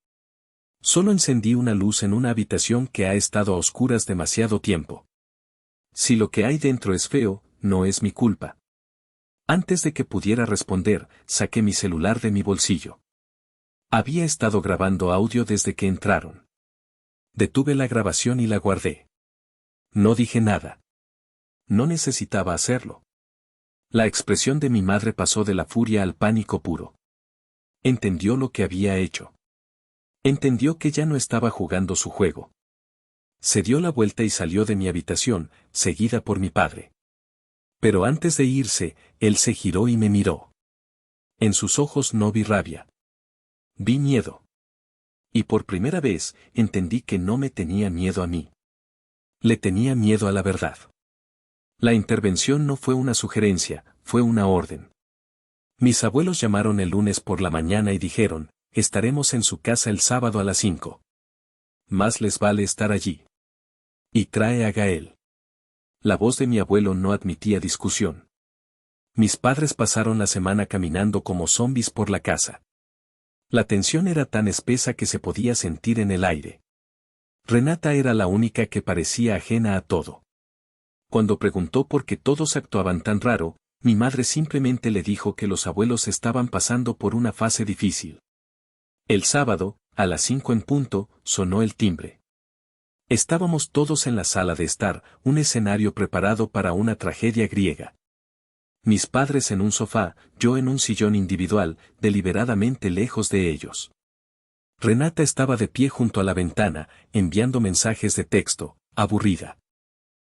Solo encendí una luz en una habitación que ha estado a oscuras demasiado tiempo. Si lo que hay dentro es feo, no es mi culpa. Antes de que pudiera responder, saqué mi celular de mi bolsillo. Había estado grabando audio desde que entraron. Detuve la grabación y la guardé. No dije nada. No necesitaba hacerlo. La expresión de mi madre pasó de la furia al pánico puro. Entendió lo que había hecho. Entendió que ya no estaba jugando su juego. Se dio la vuelta y salió de mi habitación, seguida por mi padre. Pero antes de irse, él se giró y me miró. En sus ojos no vi rabia. Vi miedo. Y por primera vez, entendí que no me tenía miedo a mí. Le tenía miedo a la verdad. La intervención no fue una sugerencia, fue una orden. Mis abuelos llamaron el lunes por la mañana y dijeron, estaremos en su casa el sábado a las 5. Más les vale estar allí. Y trae a Gael. La voz de mi abuelo no admitía discusión. Mis padres pasaron la semana caminando como zombis por la casa. La tensión era tan espesa que se podía sentir en el aire. Renata era la única que parecía ajena a todo. Cuando preguntó por qué todos actuaban tan raro, mi madre simplemente le dijo que los abuelos estaban pasando por una fase difícil. El sábado, a las 5 en punto, sonó el timbre. Estábamos todos en la sala de estar, un escenario preparado para una tragedia griega. Mis padres en un sofá, yo en un sillón individual, deliberadamente lejos de ellos. Renata estaba de pie junto a la ventana, enviando mensajes de texto, aburrida.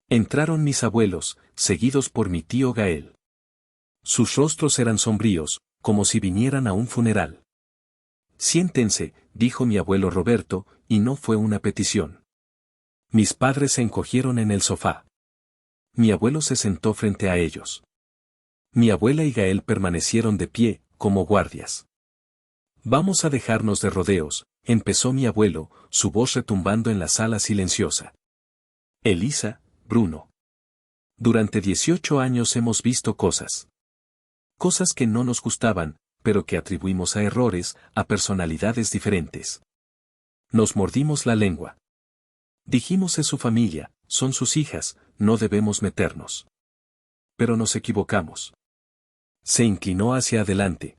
Entraron mis abuelos, seguidos por mi tío Gael. Sus rostros eran sombríos, como si vinieran a un funeral. Siéntense, dijo mi abuelo Roberto, y no fue una petición. Mis padres se encogieron en el sofá. Mi abuelo se sentó frente a ellos. Mi abuela y Gael permanecieron de pie, como guardias. Vamos a dejarnos de rodeos, empezó mi abuelo, su voz retumbando en la sala silenciosa. Elisa, Bruno. Durante 18 años hemos visto cosas. Cosas que no nos gustaban, pero que atribuimos a errores, a personalidades diferentes. Nos mordimos la lengua. Dijimos es su familia, son sus hijas, no debemos meternos. Pero nos equivocamos. Se inclinó hacia adelante.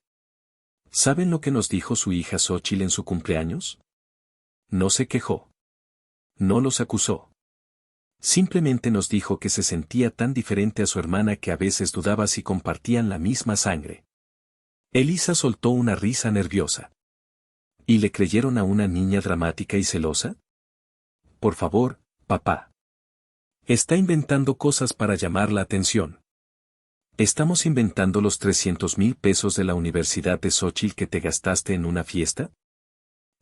¿Saben lo que nos dijo su hija Xóchitl en su cumpleaños? No se quejó. No los acusó. Simplemente nos dijo que se sentía tan diferente a su hermana que a veces dudaba si compartían la misma sangre. Elisa soltó una risa nerviosa. ¿Y le creyeron a una niña dramática y celosa? Por favor, papá. Está inventando cosas para llamar la atención. ¿Estamos inventando los 300,000 pesos de la Universidad de Xóchitl que te gastaste en una fiesta?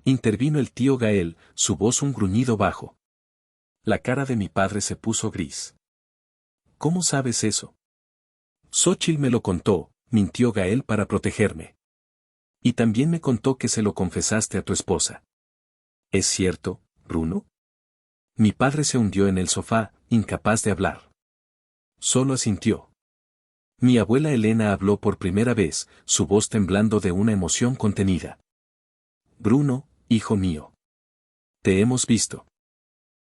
Intervino el tío Gael, su voz un gruñido bajo. La cara de mi padre se puso gris. ¿Cómo sabes eso? Xóchitl me lo contó, mintió Gael para protegerme. Y también me contó que se lo confesaste a tu esposa. ¿Es cierto, Bruno? Mi padre se hundió en el sofá, incapaz de hablar. Solo asintió. Mi abuela Elena habló por primera vez, su voz temblando de una emoción contenida. Bruno, hijo mío. Te hemos visto.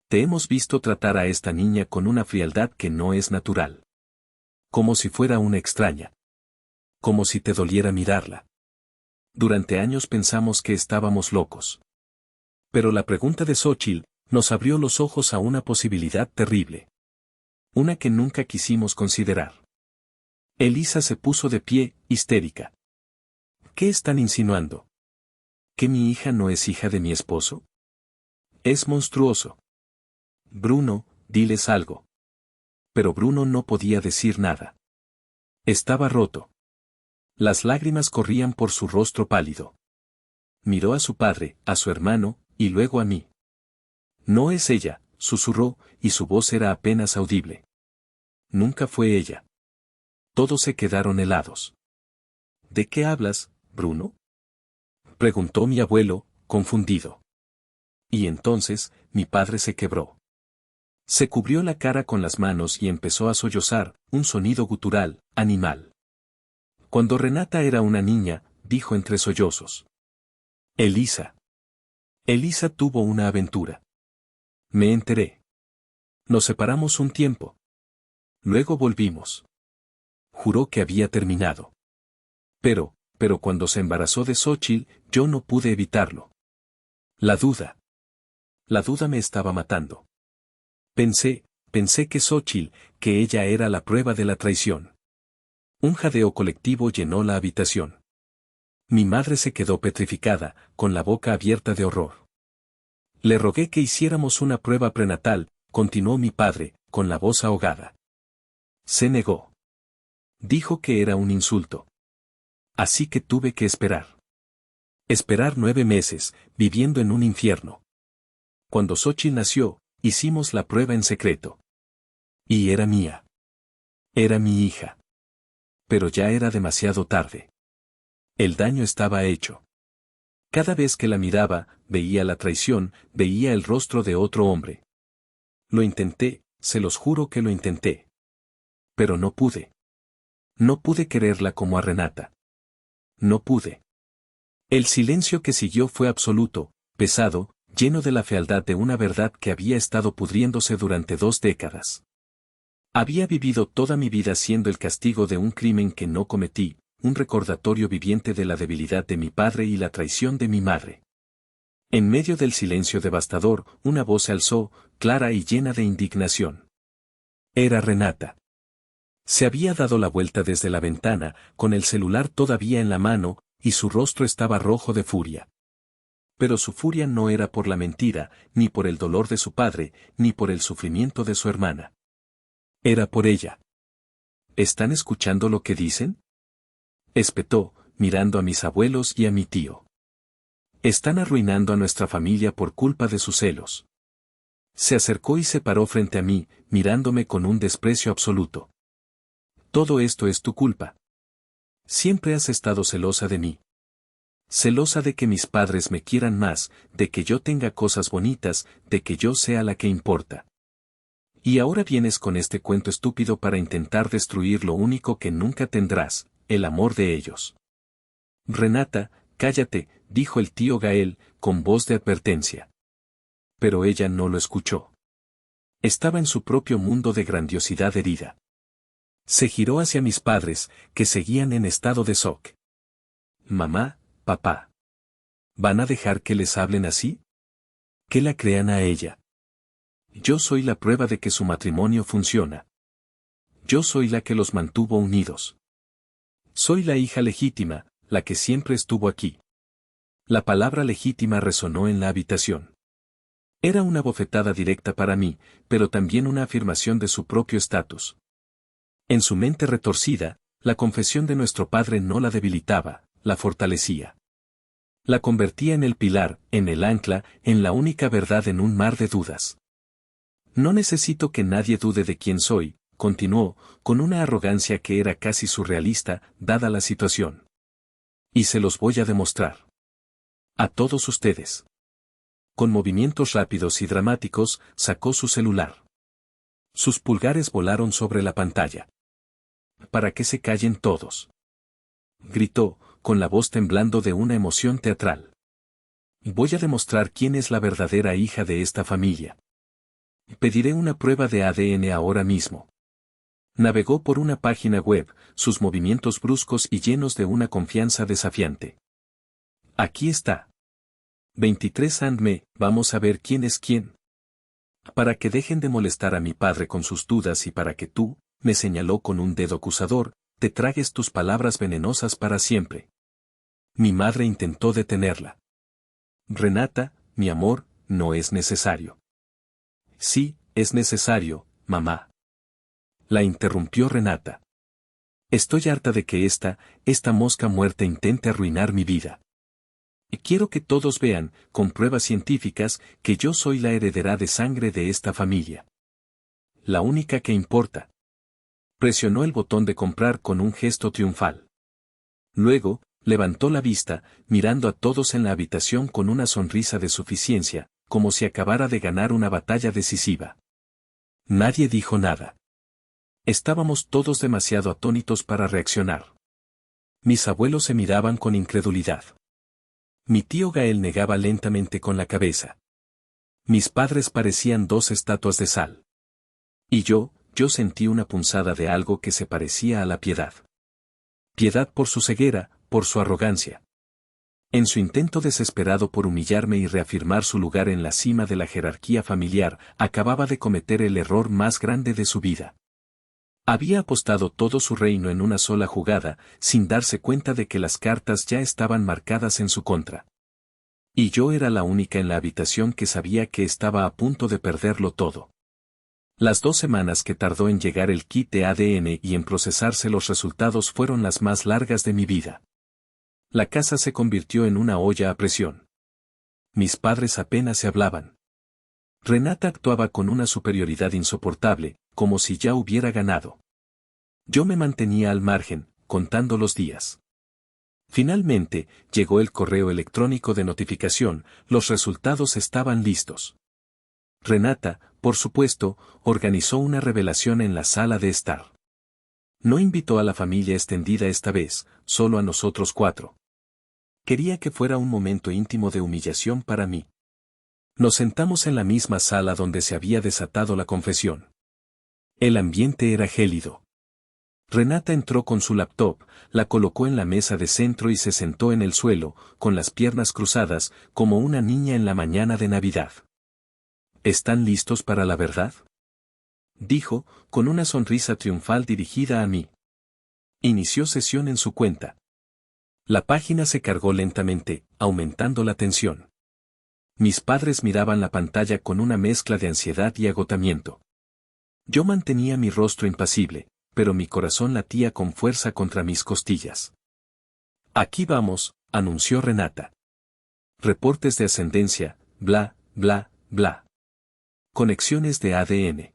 Te hemos visto tratar a esta niña con una frialdad que no es natural. Como si fuera una extraña. Como si te doliera mirarla. Durante años pensamos que estábamos locos. Pero la pregunta de Xóchitl nos abrió los ojos a una posibilidad terrible. Una que nunca quisimos considerar. Elisa se puso de pie, histérica. ¿Qué están insinuando? ¿Que mi hija no es hija de mi esposo? Es monstruoso. Bruno, diles algo. Pero Bruno no podía decir nada. Estaba roto. Las lágrimas corrían por su rostro pálido. Miró a su padre, a su hermano, y luego a mí. No es ella, susurró, y su voz era apenas audible. Nunca fue ella. Todos se quedaron helados. ¿De qué hablas, Bruno? Preguntó mi abuelo, confundido. Y entonces, mi padre se quebró. Se cubrió la cara con las manos y empezó a sollozar, un sonido gutural, animal. Cuando Renata era una niña, dijo entre sollozos. Elisa. Elisa tuvo una aventura. Me enteré. Nos separamos un tiempo. Luego volvimos. Juró que había terminado. Pero cuando se embarazó de Xóchitl, yo no pude evitarlo. La duda. La duda me estaba matando. Pensé que Xóchitl, que ella era la prueba de la traición. Un jadeo colectivo llenó la habitación. Mi madre se quedó petrificada, con la boca abierta de horror. Le rogué que hiciéramos una prueba prenatal, continuó mi padre, con la voz ahogada. Se negó. Dijo que era un insulto. Así que tuve que esperar. Esperar 9 meses, viviendo en un infierno. Cuando Xochitl nació, hicimos la prueba en secreto. Y era mía. Era mi hija. Pero ya era demasiado tarde. El daño estaba hecho. Cada vez que la miraba, veía la traición, veía el rostro de otro hombre. Lo intenté, se los juro que lo intenté. Pero no pude. No pude quererla como a Renata. No pude. El silencio que siguió fue absoluto, pesado, lleno de la fealdad de una verdad que había estado pudriéndose durante 2 décadas. Había vivido toda mi vida siendo el castigo de un crimen que no cometí, un recordatorio viviente de la debilidad de mi padre y la traición de mi madre. En medio del silencio devastador, una voz se alzó, clara y llena de indignación. Era Renata. Se había dado la vuelta desde la ventana, con el celular todavía en la mano, y su rostro estaba rojo de furia. Pero su furia no era por la mentira, ni por el dolor de su padre, ni por el sufrimiento de su hermana. Era por ella. ¿Están escuchando lo que dicen?, espetó, mirando a mis abuelos y a mi tío. Están arruinando a nuestra familia por culpa de sus celos. Se acercó y se paró frente a mí, mirándome con un desprecio absoluto. Todo esto es tu culpa. Siempre has estado celosa de mí. Celosa de que mis padres me quieran más, de que yo tenga cosas bonitas, de que yo sea la que importa. Y ahora vienes con este cuento estúpido para intentar destruir lo único que nunca tendrás, el amor de ellos. Renata, cállate, dijo el tío Gael, con voz de advertencia. Pero ella no lo escuchó. Estaba en su propio mundo de grandiosidad herida. Se giró hacia mis padres, que seguían en estado de shock. Mamá, papá. ¿Van a dejar que les hablen así? ¿Que la crean a ella? Yo soy la prueba de que su matrimonio funciona. Yo soy la que los mantuvo unidos. Soy la hija legítima, la que siempre estuvo aquí. La palabra legítima resonó en la habitación. Era una bofetada directa para mí, pero también una afirmación de su propio estatus. En su mente retorcida, la confesión de nuestro padre no la debilitaba, la fortalecía. La convertía en el pilar, en el ancla, en la única verdad en un mar de dudas. No necesito que nadie dude de quién soy, continuó, con una arrogancia que era casi surrealista, dada la situación. Y se los voy a demostrar. A todos ustedes. Con movimientos rápidos y dramáticos, sacó su celular. Sus pulgares volaron sobre la pantalla. Para que se callen todos. Gritó, con la voz temblando de una emoción teatral. Voy a demostrar quién es la verdadera hija de esta familia. Pediré una prueba de ADN ahora mismo. Navegó por una página web, sus movimientos bruscos y llenos de una confianza desafiante. Aquí está. 23andMe, vamos a ver quién es quién. Para que dejen de molestar a mi padre con sus dudas y para que tú, me señaló con un dedo acusador, te tragues tus palabras venenosas para siempre. Mi madre intentó detenerla. Renata, mi amor, no es necesario. Sí, es necesario, mamá. La interrumpió Renata. Estoy harta de que esta mosca muerta intente arruinar mi vida. Y quiero que todos vean, con pruebas científicas, que yo soy la heredera de sangre de esta familia. La única que importa. Presionó el botón de comprar con un gesto triunfal. Luego, levantó la vista, mirando a todos en la habitación con una sonrisa de suficiencia, como si acabara de ganar una batalla decisiva. Nadie dijo nada. Estábamos todos demasiado atónitos para reaccionar. Mis abuelos se miraban con incredulidad. Mi tío Gael negaba lentamente con la cabeza. Mis padres parecían 2 estatuas de sal. Y yo sentí una punzada de algo que se parecía a la piedad. Piedad por su ceguera, por su arrogancia. En su intento desesperado por humillarme y reafirmar su lugar en la cima de la jerarquía familiar, acababa de cometer el error más grande de su vida. Había apostado todo su reino en una sola jugada, sin darse cuenta de que las cartas ya estaban marcadas en su contra. Y yo era la única en la habitación que sabía que estaba a punto de perderlo todo. Las 2 semanas que tardó en llegar el kit de ADN y en procesarse los resultados fueron las más largas de mi vida. La casa se convirtió en una olla a presión. Mis padres apenas se hablaban. Renata actuaba con una superioridad insoportable, como si ya hubiera ganado. Yo me mantenía al margen, contando los días. Finalmente, llegó el correo electrónico de notificación, los resultados estaban listos. Renata, por supuesto, organizó una revelación en la sala de estar. No invitó a la familia extendida esta vez, solo a nosotros 4. Quería que fuera un momento íntimo de humillación para mí. Nos sentamos en la misma sala donde se había desatado la confesión. El ambiente era gélido. Renata entró con su laptop, la colocó en la mesa de centro y se sentó en el suelo, con las piernas cruzadas, como una niña en la mañana de Navidad. ¿Están listos para la verdad?, dijo, con una sonrisa triunfal dirigida a mí. Inició sesión en su cuenta. La página se cargó lentamente, aumentando la tensión. Mis padres miraban la pantalla con una mezcla de ansiedad y agotamiento. Yo mantenía mi rostro impasible, pero mi corazón latía con fuerza contra mis costillas. Aquí vamos, anunció Renata. Reportes de ascendencia, bla, bla, bla. Conexiones de ADN.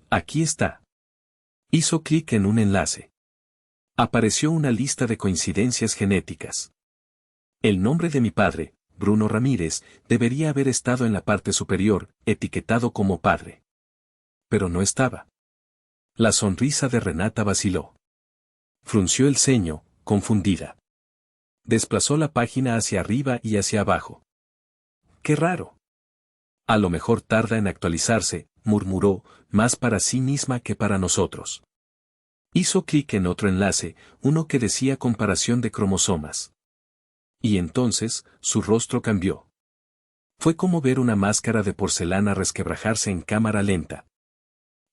Aquí está. Hizo clic en un enlace. Apareció una lista de coincidencias genéticas. El nombre de mi padre, Bruno Ramírez, debería haber estado en la parte superior, etiquetado como padre. Pero no estaba. La sonrisa de Renata vaciló. Frunció el ceño, confundida. Desplazó la página hacia arriba y hacia abajo. ¡Qué raro! A lo mejor tarda en actualizarse, murmuró, más para sí misma que para nosotros. Hizo clic en otro enlace, uno que decía comparación de cromosomas. Y entonces, su rostro cambió. Fue como ver una máscara de porcelana resquebrajarse en cámara lenta.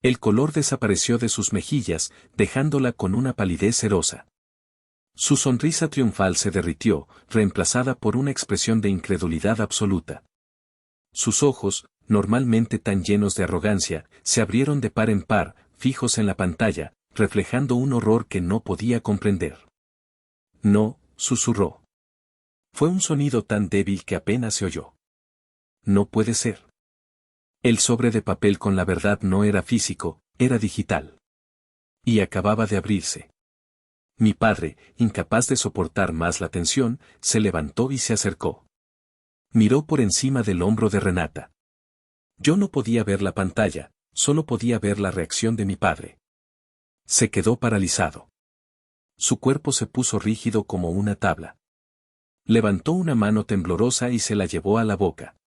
El color desapareció de sus mejillas, dejándola con una palidez cerosa. Su sonrisa triunfal se derritió, reemplazada por una expresión de incredulidad absoluta. Sus ojos, normalmente tan llenos de arrogancia, se abrieron de par en par, fijos en la pantalla, reflejando un horror que no podía comprender. No, susurró. Fue un sonido tan débil que apenas se oyó. No puede ser. El sobre de papel con la verdad no era físico, era digital. Y acababa de abrirse. Mi padre, incapaz de soportar más la tensión, se levantó y se acercó. Miró por encima del hombro de Renata. Yo no podía ver la pantalla, solo podía ver la reacción de mi padre. Se quedó paralizado. Su cuerpo se puso rígido como una tabla. Levantó una mano temblorosa y se la llevó a la boca.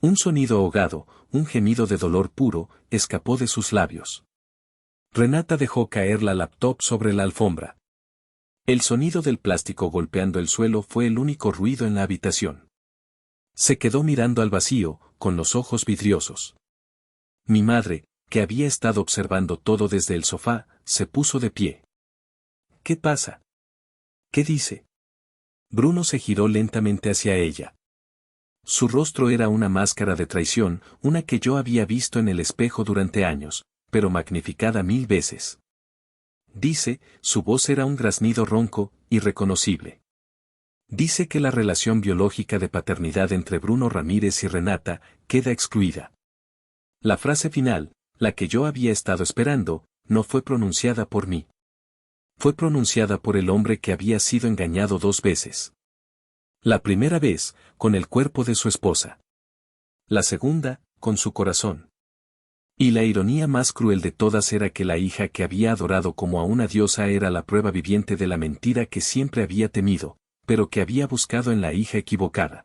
Un sonido ahogado, un gemido de dolor puro, escapó de sus labios. Renata dejó caer la laptop sobre la alfombra. El sonido del plástico golpeando el suelo fue el único ruido en la habitación. Se quedó mirando al vacío, con los ojos vidriosos. Mi madre, que había estado observando todo desde el sofá, se puso de pie. ¿Qué pasa? ¿Qué dice? Bruno se giró lentamente hacia ella. Su rostro era una máscara de traición, una que yo había visto en el espejo durante años, pero magnificada 1000 veces. Dice, su voz era un graznido ronco, irreconocible. Dice que la relación biológica de paternidad entre Bruno Ramírez y Renata queda excluida. La frase final, la que yo había estado esperando, no fue pronunciada por mí. Fue pronunciada por el hombre que había sido engañado 2 veces. La primera vez, con el cuerpo de su esposa. La segunda, con su corazón. Y la ironía más cruel de todas era que la hija que había adorado como a una diosa era la prueba viviente de la mentira que siempre había temido, pero que había buscado en la hija equivocada.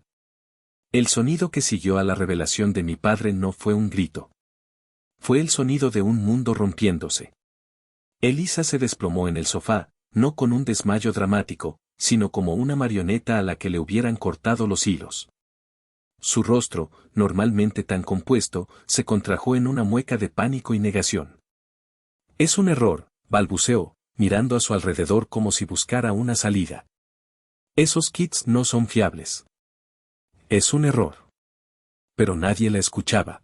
El sonido que siguió a la revelación de mi padre no fue un grito. Fue el sonido de un mundo rompiéndose. Elisa se desplomó en el sofá, no con un desmayo dramático, sino como una marioneta a la que le hubieran cortado los hilos. Su rostro, normalmente tan compuesto, se contrajo en una mueca de pánico y negación. Es un error, balbuceó, mirando a su alrededor como si buscara una salida. Esos kits no son fiables. Es un error. Pero nadie la escuchaba.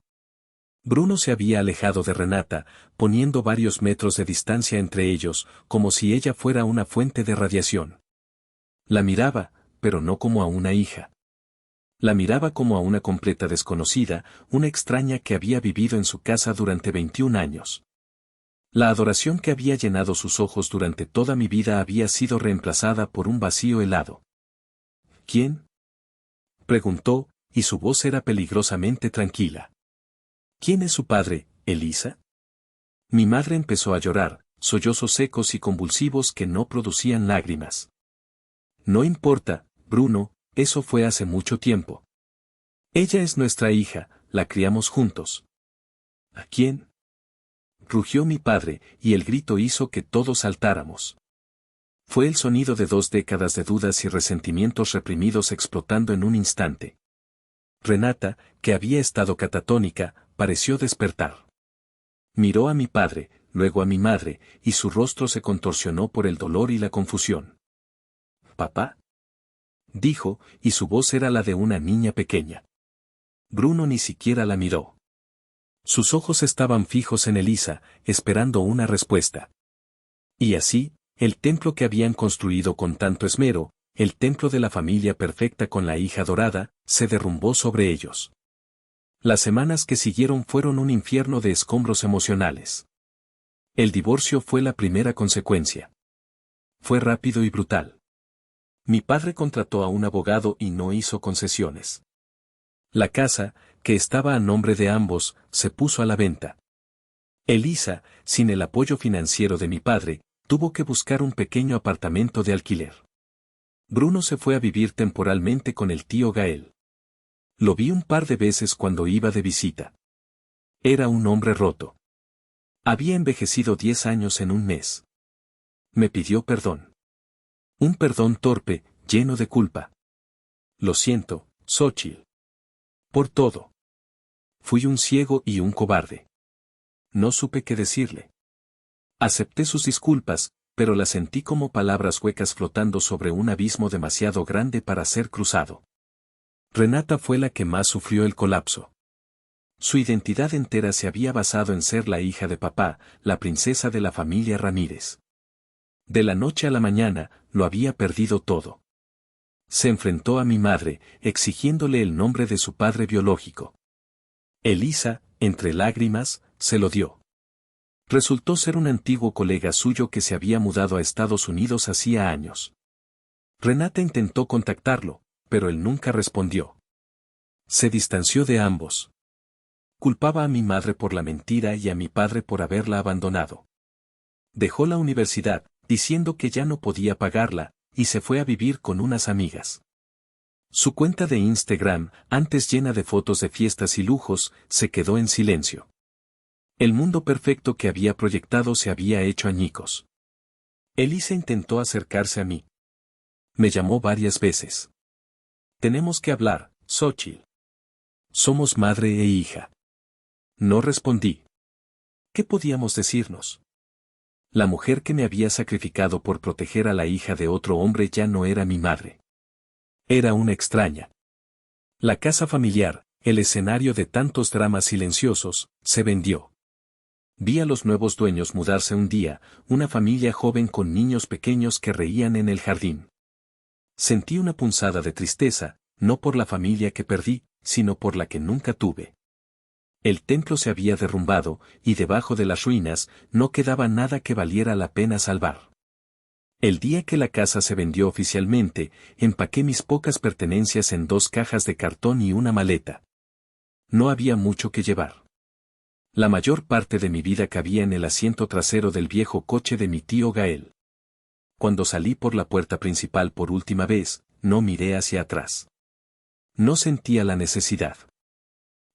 Bruno se había alejado de Renata, poniendo varios metros de distancia entre ellos, como si ella fuera una fuente de radiación. La miraba, pero no como a una hija. La miraba como a una completa desconocida, una extraña que había vivido en su casa durante 21 años. La adoración que había llenado sus ojos durante toda mi vida había sido reemplazada por un vacío helado. ¿Quién? Preguntó, y su voz era peligrosamente tranquila. ¿Quién es su padre, Elisa? Mi madre empezó a llorar, sollozos secos y convulsivos que no producían lágrimas. No importa, Bruno, eso fue hace mucho tiempo. Ella es nuestra hija, la criamos juntos. ¿A quién? Rugió mi padre, y el grito hizo que todos saltáramos. Fue el sonido de 2 décadas de dudas y resentimientos reprimidos explotando en un instante. Renata, que había estado catatónica, pareció despertar. Miró a mi padre, luego a mi madre, y su rostro se contorsionó por el dolor y la confusión. ¿Papá? Dijo, y su voz era la de una niña pequeña. Bruno ni siquiera la miró. Sus ojos estaban fijos en Elisa, esperando una respuesta. Y así, el templo que habían construido con tanto esmero, el templo de la familia perfecta con la hija dorada, se derrumbó sobre ellos. Las semanas que siguieron fueron un infierno de escombros emocionales. El divorcio fue la primera consecuencia. Fue rápido y brutal. Mi padre contrató a un abogado y no hizo concesiones. La casa, que estaba a nombre de ambos, se puso a la venta. Elisa, sin el apoyo financiero de mi padre, tuvo que buscar un pequeño apartamento de alquiler. Bruno se fue a vivir temporalmente con el tío Gael. Lo vi un par de veces cuando iba de visita. Era un hombre roto. Había envejecido 10 años en un mes. Me pidió perdón. Un perdón torpe, lleno de culpa. Lo siento, Xóchitl. Por todo. Fui un ciego y un cobarde. No supe qué decirle. Acepté sus disculpas, pero las sentí como palabras huecas flotando sobre un abismo demasiado grande para ser cruzado. Renata fue la que más sufrió el colapso. Su identidad entera se había basado en ser la hija de papá, la princesa de la familia Ramírez. De la noche a la mañana, lo había perdido todo. Se enfrentó a mi madre, exigiéndole el nombre de su padre biológico. Elisa, entre lágrimas, se lo dio. Resultó ser un antiguo colega suyo que se había mudado a Estados Unidos hacía años. Renata intentó contactarlo, pero él nunca respondió. Se distanció de ambos. Culpaba a mi madre por la mentira y a mi padre por haberla abandonado. Dejó la universidad, diciendo que ya no podía pagarla, y se fue a vivir con unas amigas. Su cuenta de Instagram, antes llena de fotos de fiestas y lujos, se quedó en silencio. El mundo perfecto que había proyectado se había hecho añicos. Elisa intentó acercarse a mí. Me llamó varias veces. Tenemos que hablar, Xóchitl. Somos madre e hija. No respondí. ¿Qué podíamos decirnos? La mujer que me había sacrificado por proteger a la hija de otro hombre ya no era mi madre. Era una extraña. La casa familiar, el escenario de tantos dramas silenciosos, se vendió. Vi a los nuevos dueños mudarse un día, una familia joven con niños pequeños que reían en el jardín. Sentí una punzada de tristeza, no por la familia que perdí, sino por la que nunca tuve. El templo se había derrumbado, y debajo de las ruinas, no quedaba nada que valiera la pena salvar. El día que la casa se vendió oficialmente, empaqué mis pocas pertenencias en 2 cajas de cartón y una maleta. No había mucho que llevar. La mayor parte de mi vida cabía en el asiento trasero del viejo coche de mi tío Gael. Cuando salí por la puerta principal por última vez, no miré hacia atrás. No sentía la necesidad.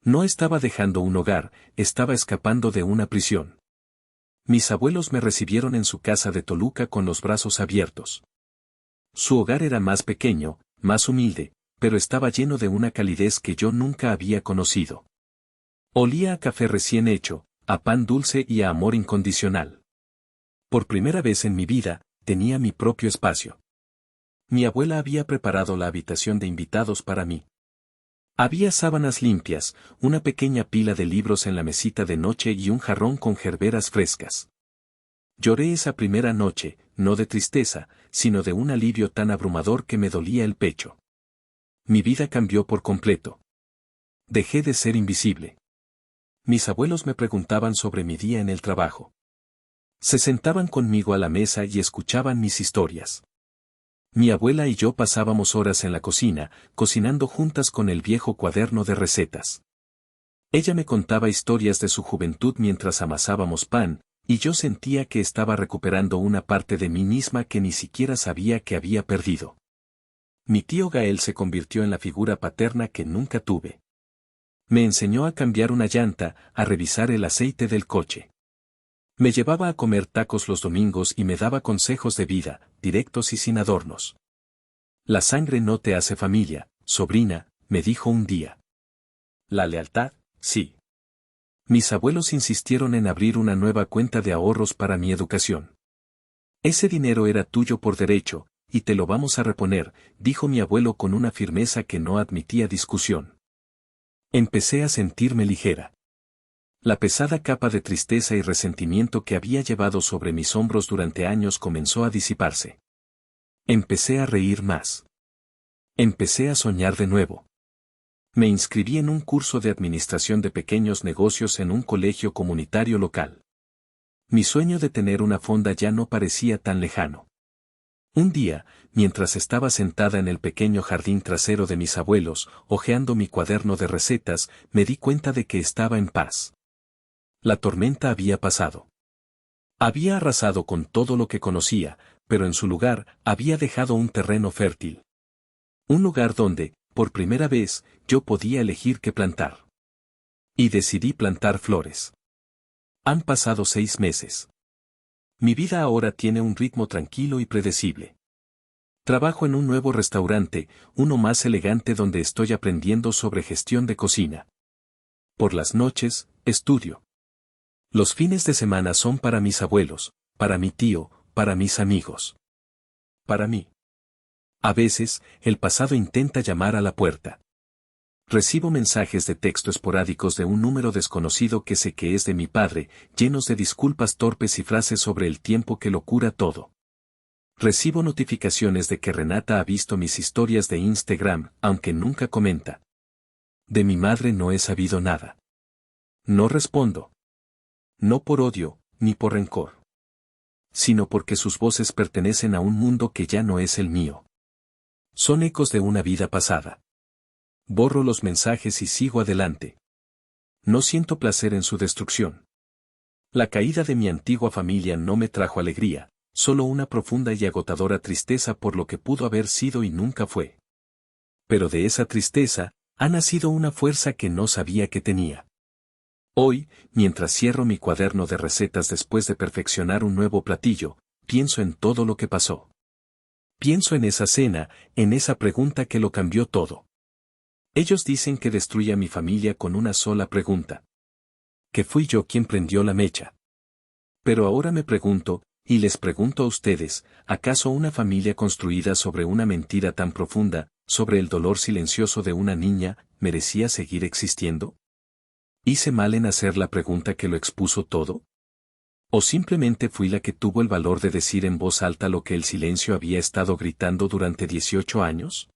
No estaba dejando un hogar, estaba escapando de una prisión. Mis abuelos me recibieron en su casa de Toluca con los brazos abiertos. Su hogar era más pequeño, más humilde, pero estaba lleno de una calidez que yo nunca había conocido. Olía a café recién hecho, a pan dulce y a amor incondicional. Por primera vez en mi vida, tenía mi propio espacio. Mi abuela había preparado la habitación de invitados para mí. Había sábanas limpias, una pequeña pila de libros en la mesita de noche y un jarrón con gerberas frescas. Lloré esa primera noche, no de tristeza, sino de un alivio tan abrumador que me dolía el pecho. Mi vida cambió por completo. Dejé de ser invisible. Mis abuelos me preguntaban sobre mi día en el trabajo. Se sentaban conmigo a la mesa y escuchaban mis historias. Mi abuela y yo pasábamos horas en la cocina, cocinando juntas con el viejo cuaderno de recetas. Ella me contaba historias de su juventud mientras amasábamos pan, y yo sentía que estaba recuperando una parte de mí misma que ni siquiera sabía que había perdido. Mi tío Gael se convirtió en la figura paterna que nunca tuve. Me enseñó a cambiar una llanta, a revisar el aceite del coche. Me llevaba a comer tacos los domingos y me daba consejos de vida, directos y sin adornos. La sangre no te hace familia, sobrina, me dijo un día. La lealtad, sí. Mis abuelos insistieron en abrir una nueva cuenta de ahorros para mi educación. Ese dinero era tuyo por derecho, y te lo vamos a reponer, dijo mi abuelo con una firmeza que no admitía discusión. Empecé a sentirme ligera. La pesada capa de tristeza y resentimiento que había llevado sobre mis hombros durante años comenzó a disiparse. Empecé a reír más. Empecé a soñar de nuevo. Me inscribí en un curso de administración de pequeños negocios en un colegio comunitario local. Mi sueño de tener una fonda ya no parecía tan lejano. Un día, mientras estaba sentada en el pequeño jardín trasero de mis abuelos, hojeando mi cuaderno de recetas, me di cuenta de que estaba en paz. La tormenta había pasado. Había arrasado con todo lo que conocía, pero en su lugar había dejado un terreno fértil. Un lugar donde, por primera vez, yo podía elegir qué plantar. Y decidí plantar flores. Han pasado 6 meses. Mi vida ahora tiene un ritmo tranquilo y predecible. Trabajo en un nuevo restaurante, uno más elegante donde estoy aprendiendo sobre gestión de cocina. Por las noches, estudio. Los fines de semana son para mis abuelos, para mi tío, para mis amigos. Para mí. A veces, el pasado intenta llamar a la puerta. Recibo mensajes de texto esporádicos de un número desconocido que sé que es de mi padre, llenos de disculpas torpes y frases sobre el tiempo que lo cura todo. Recibo notificaciones de que Renata ha visto mis historias de Instagram, aunque nunca comenta. De mi madre no he sabido nada. No respondo. No por odio, ni por rencor. Sino porque sus voces pertenecen a un mundo que ya no es el mío. Son ecos de una vida pasada. Borro los mensajes y sigo adelante. No siento placer en su destrucción. La caída de mi antigua familia no me trajo alegría, solo una profunda y agotadora tristeza por lo que pudo haber sido y nunca fue. Pero de esa tristeza, ha nacido una fuerza que no sabía que tenía. Hoy, mientras cierro mi cuaderno de recetas después de perfeccionar un nuevo platillo, pienso en todo lo que pasó. Pienso en esa cena, en esa pregunta que lo cambió todo. Ellos dicen que destruí a mi familia con una sola pregunta. Que fui yo quien prendió la mecha. Pero ahora me pregunto, y les pregunto a ustedes, ¿acaso una familia construida sobre una mentira tan profunda, sobre el dolor silencioso de una niña, merecía seguir existiendo? ¿Hice mal en hacer la pregunta que lo expuso todo? ¿O simplemente fui la que tuvo el valor de decir en voz alta lo que el silencio había estado gritando durante 18 años?